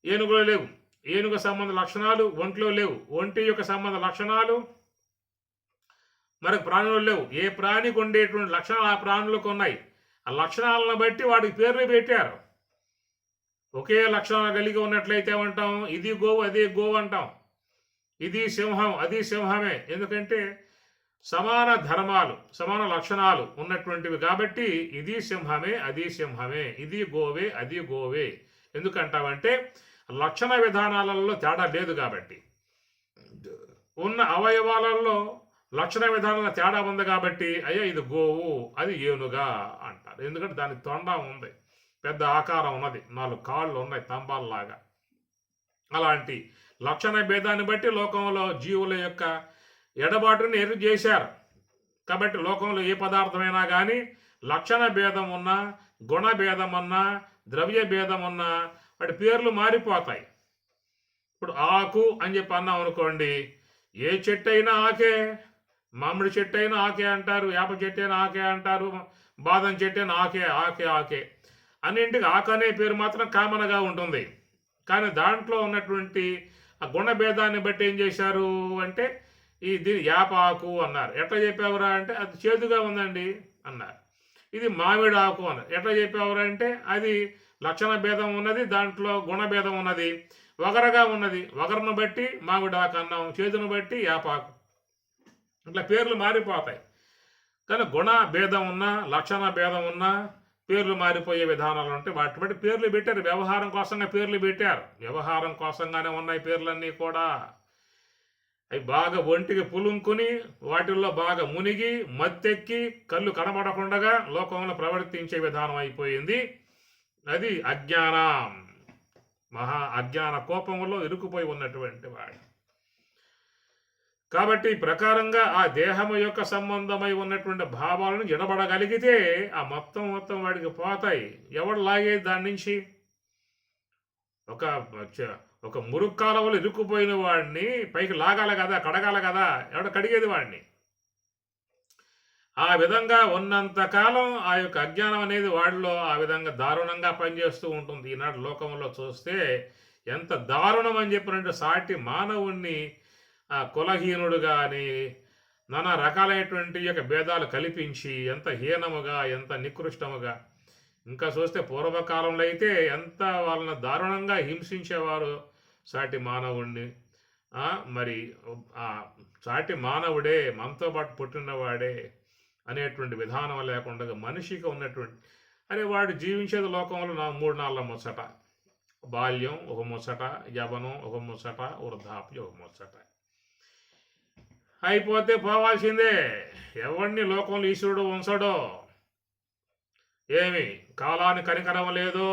ఏనుగులో లేవు, ఏనుగు సంబంధ లక్షణాలు ఒంట్లో లేవు, ఒంటి యొక్క సంబంధ లక్షణాలు మరొక ప్రాణులు లేవు. ఏ ప్రాణికి ఉండేటువంటి లక్షణాలు ఆ ప్రాణులకు ఉన్నాయి. ఆ లక్షణాలను బట్టి వాటికి పేర్లు పెట్టారు. ఒకే లక్షణాలు కలిగి ఉన్నట్లయితే ఏమంటాం? ఇది గోవు అదే గోవు అంటాం, ఇది సింహం అది సింహమే. ఎందుకంటే సమాన ధర్మాలు సమాన లక్షణాలు ఉన్నటువంటివి కాబట్టి ఇది సింహమే అది సింహమే, ఇది గోవే అది గోవే. ఎందుకంటామంటే లక్షణ విధానాలలో తేడా లేదు కాబట్టి. ఉన్న అవయవాలలో లక్షణ విధానాల తేడా ఉంది కాబట్టి అయ్యా ఇది గోవు అది ఏనుగా అంటారు. ఎందుకంటే దానికి తొండం ఉంది, పెద్ద ఆకారం ఉన్నది, 4 కాళ్ళు ఉన్నాయి తంబాల్లాగా. అలాంటి లక్షణ భేదాన్ని బట్టి లోకంలో జీవుల యొక్క ఎడబాటుని ఎరు చేశారు. కాబట్టి లోకంలో ఏ పదార్థమైనా కానీ లక్షణ భేదం ఉన్నా, గుణ భేదం ఉన్నా, ద్రవ్య భేదం ఉన్నా వాటి పేర్లు మారిపోతాయి. ఇప్పుడు ఆకు అని చెప్పి అన్నాం అనుకోండి, ఏ చెట్టు అయినా ఆకే, మామిడి చెట్టు అయినా ఆకే అంటారు, వేప చెట్టు అయినా ఆకే అంటారు, బాదం చెట్టు అయినా ఆకే ఆకే ఆకే. అన్నింటికి ఆకు అనే పేరు మాత్రం కామన్గా ఉంటుంది. కానీ దాంట్లో ఉన్నటువంటి ఆ గుణభేదాన్ని బట్టి ఏం చేశారు అంటే దీని యాప ఆకు అన్నారు. ఎట్లా చెప్పేవరా అంటే అది చేదుగా ఉందండి అన్నారు. ఇది మామిడి ఆకు అన్నారు. ఎట్లా చెప్పేవరా అంటే అది లక్షణ భేదం ఉన్నది, దాంట్లో గుణభేదం ఉన్నది, వగరగా ఉన్నది, వగరను బట్టి మామిడి ఆకు అన్నాం, చేదును బట్టి యాపాకు. ఇట్లా పేర్లు మారిపోతాయి. కానీ గుణ భేదం ఉన్నా లక్షణ భేదం ఉన్నా పేర్లు మారిపోయే విధానాలు ఉంటాయి. వాటి బట్టి పేర్లు పెట్టారు. వ్యవహారం కోసంగా పేర్లు పెట్టారు. వ్యవహారం కోసంగానే ఉన్నాయి పేర్లన్నీ కూడా. అవి బాగా ఒంటికి పులుంకుని వాటిల్లో బాగా మునిగి మత్తెక్కి కళ్ళు కనబడకుండా లోకంలో ప్రవర్తించే విధానం అయిపోయింది. అది అజ్ఞానం, మహా అజ్ఞాన కోపంలో ఇరుక్కుపోయి ఉన్నటువంటి వాడు. కాబట్టి ఈ ప్రకారంగా ఆ దేహము యొక్క సంబంధమై ఉన్నటువంటి భావాలను ఎడబడగలిగితే ఆ మొత్తం వాడికి పోతాయి. ఎవడు లాగేది దాని నుంచి? ఒక మురుగు కాలువలు ఇరుక్కుపోయిన వాడిని పైకి లాగాలి కదా, కడగాలి కదా, ఎవడ కడిగేది వాడిని? ఆ విధంగా ఉన్నంతకాలం ఆ యొక్క అజ్ఞానం అనేది వాడిలో ఆ విధంగా దారుణంగా పనిచేస్తూ ఉంటుంది. ఈనాడు లోకంలో చూస్తే ఎంత దారుణం అని చెప్పినట్టు సాటి మానవుణ్ణి కులహీనుడుగా అని నానా రకాలైనటువంటి యొక్క భేదాలు కల్పించి ఎంత హీనముగా ఎంత నికృష్టముగా, ఇంకా చూస్తే పూర్వకాలంలో అయితే ఎంత వాళ్ళని దారుణంగా హింసించేవారు సాటి మానవుణ్ణి. మరి ఆ చాటి మానవుడే, మనతో పాటు పుట్టినవాడే అనేటువంటి విధానం లేకుండా మనిషికి ఉన్నటువంటి అరే వాడు జీవించేది లోకంలో 3 నాళ్ళ ముచ్చట. బాల్యం ఒక ముచ్చట, యవనం ఒక ముచ్చట, వృద్ధాప్యం ఒక ముచ్చట. అయిపోతే పోవాల్సిందే. ఎవరిని లోకంలో ఈశ్వరుడు ఉంచడో. ఏమి కాలానికి కనికరం లేదు.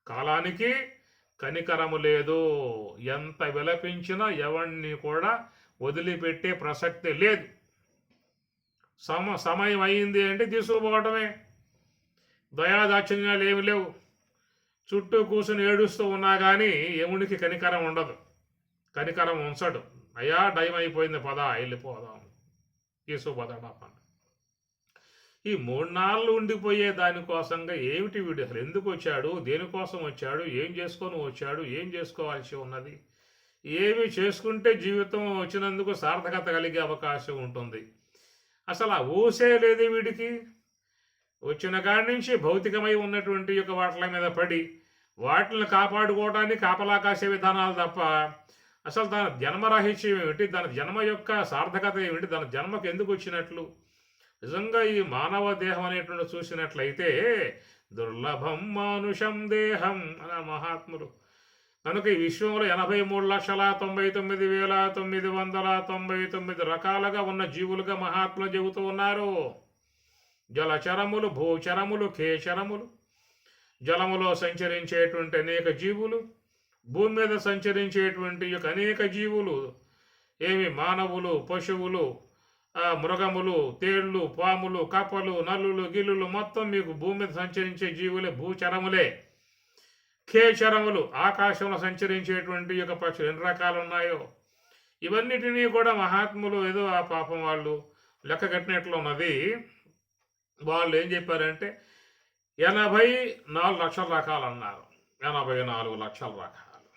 కాలానికి కనికరము లేదు. ఎంత విలపించినా ఎవరిని కూడా వదిలిపెట్టే ప్రసక్తి లేదు. సమయం అయింది అంటే తీసుకుపోవటమే. దయాదాక్షిణ్యాలు ఏమి లేవు. చుట్టూ కూర్చుని ఏడుస్తూ ఉన్నా కానీ యమునికి కనికరం ఉండదు. కనికరం ఉంచడు. అయ్యా టైం అయిపోయింది, పదా వెళ్ళిపోదాం, తీసుకుపోతాడు ఆ పని. ఈ 3 నాళ్ళు ఉండిపోయే దానికోసంగా ఏమిటి వీడు అసలు ఎందుకు వచ్చాడు, దేనికోసం వచ్చాడు, ఏం చేసుకొని వచ్చాడు, ఏం చేసుకోవాల్సి ఉన్నది, ఏమి చేసుకుంటే జీవితం వచ్చినందుకు సార్థకత కలిగే అవకాశం ఉంటుంది. అసలు ఆ ఊసే లేదు వీడికి. వచ్చిన కాడి నుంచి భౌతికమై ఉన్నటువంటి యొక్క వాటిల మీద పడి వాటిని కాపాడుకోవడానికి కాపలా కాసే విధానాలు తప్ప అసలు దాని జన్మరాహిత్యం ఏమిటి, దాని జన్మ యొక్క సార్థకత ఏమిటి, దాని జన్మకు ఎందుకు వచ్చినట్లు. నిజంగా ఈ మానవ దేహం అనేటువంటి చూసినట్లయితే దుర్లభం మానుషం దేహం అనే మహాత్ములు. కనుక ఈ విశ్వంలో 83,99,999 రకాలుగా ఉన్న జీవులుగా మహాత్ములు చెబుతూ ఉన్నారు. జలచరములు, భూచరములు, కేచరములు, జలములో సంచరించేటువంటి అనేక జీవులు, భూమి మీద సంచరించేటువంటి యొక్క అనేక జీవులు, ఏమి మానవులు, పశువులు, మృగములు, తేళ్లు, పాములు, కప్పలు, నల్లులు, గిల్లులు మొత్తం మీకు భూమి మీద సంచరించే జీవులే భూచరములే. కేచరములు ఆకాశంలో సంచరించేటువంటి యొక్క పక్షులు ఎన్ని రకాలు ఉన్నాయో ఇవన్నిటినీ కూడా మహాత్ములు ఏదో ఆ పాపం వాళ్ళు లెక్క కట్టినట్లు ఉన్నది. వాళ్ళు ఏం చెప్పారంటే 84 లక్షల రకాలు అన్నారు. 84 లక్షల రకాలు.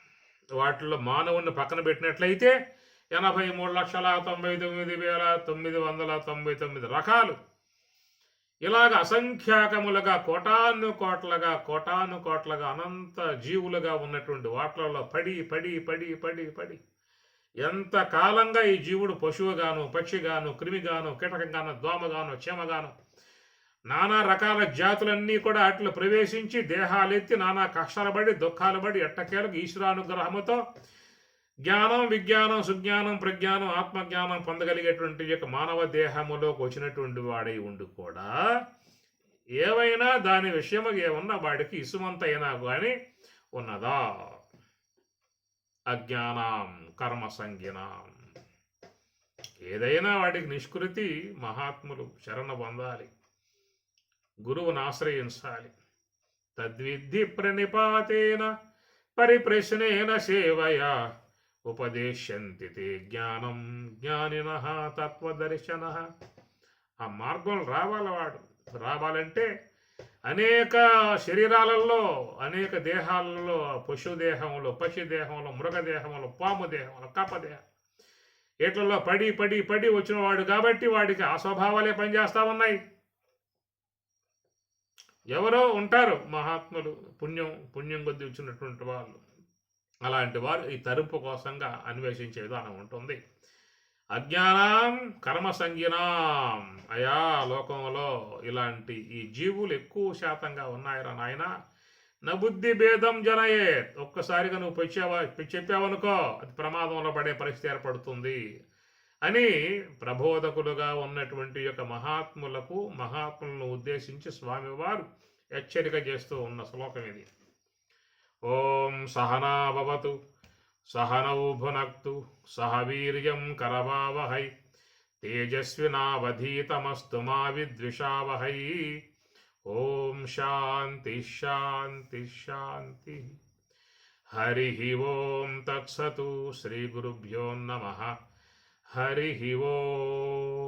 వాటిలో మానవుని పక్కన పెట్టినట్లయితే 83,99,999 రకాలు. ఇలాగ అసంఖ్యాకములుగా కోటాను కోట్లగా అనంత జీవులుగా ఉన్నటువంటి వాటిలలో పడి పడి పడి పడి పడి ఎంత కాలంగా ఈ జీవుడు పశువుగాను, పక్షిగాను, క్రిమిగాను, కీటకంగాను, దోమగాను, చీమగాను నానా రకాల జాతులన్నీ కూడా అట్లు ప్రవేశించి దేహాలెత్తి నానా కష్టాలు పడి దుఃఖాలు పడి ఎట్టకేలకు ఈశ్వరానుగ్రహముతో జ్ఞానం, విజ్ఞానం, సుజ్ఞానం, ప్రజ్ఞానం, ఆత్మజ్ఞానం పొందగలిగేటువంటి యొక్క మానవ దేహములోకి వచ్చినటువంటి వాడై ఉండి కూడా ఏవైనా దాని విషయము ఏమన్నా వాడికి ఇసుమంతైనా కానీ ఉన్నదా? అజ్ఞానం కర్మ సంజ్ఞానం. ఏదైనా వాడికి నిష్కృతి మహాత్ములు శరణ పొందాలి, గురువును ఆశ్రయించాలి. తద్విద్ధి ప్రణిపాతేన పరిప్రశ్నేన సేవయా ఉపదేశంతి తే జ్ఞానం జ్ఞానినః తత్వదర్శనః. ఆ మార్గం రావాలంటే అనేక శరీరాలలో, అనేక దేహాలలో, పశుదేహంలో, పక్షిదేహంలో, మృగదేహంలో, పాము దేహంలో, కప్పదేహం వీటిల్లో పడి పడి పడి వచ్చిన వాడు కాబట్టి వాడికి ఆ స్వభావాలే పనిచేస్తూ ఉన్నాయి. ఎవరో ఉంటారు మహాత్ములు, పుణ్యం కొద్ది వచ్చినటువంటి వాళ్ళు. అలాంటి వారు ఈ తరుపు కోసంగా అన్వేషించే విధానం ఉంటుంది. అజ్ఞానం కర్మ సంజ్ఞానం. అయా లోకంలో ఇలాంటి ఈ జీవులు ఎక్కువ శాతంగా ఉన్నాయిరా నాయన. నబుద్ధి భేదం జనయే. ఒక్కసారిగా నువ్వు చెప్పావనుకో అది ప్రమాదంలో పడే పరిస్థితి ఏర్పడుతుంది అని ప్రబోధకులుగా ఉన్నటువంటి యొక్క మహాత్ములను ఉద్దేశించి స్వామివారు హెచ్చరిక చేస్తూ ఉన్న శ్లోకం ఇది. ఓం సహనా భవతు సహనౌ భునక్తు సహ వీర్యం కరవావహై తేజస్వినావధీతమస్తు మా విద్విషావహై. ఓం శాంతి శాంతి శాంతి. హరి ఓం తత్సతు. శ్రీ గురుభ్యో నమః. హరి ఓం.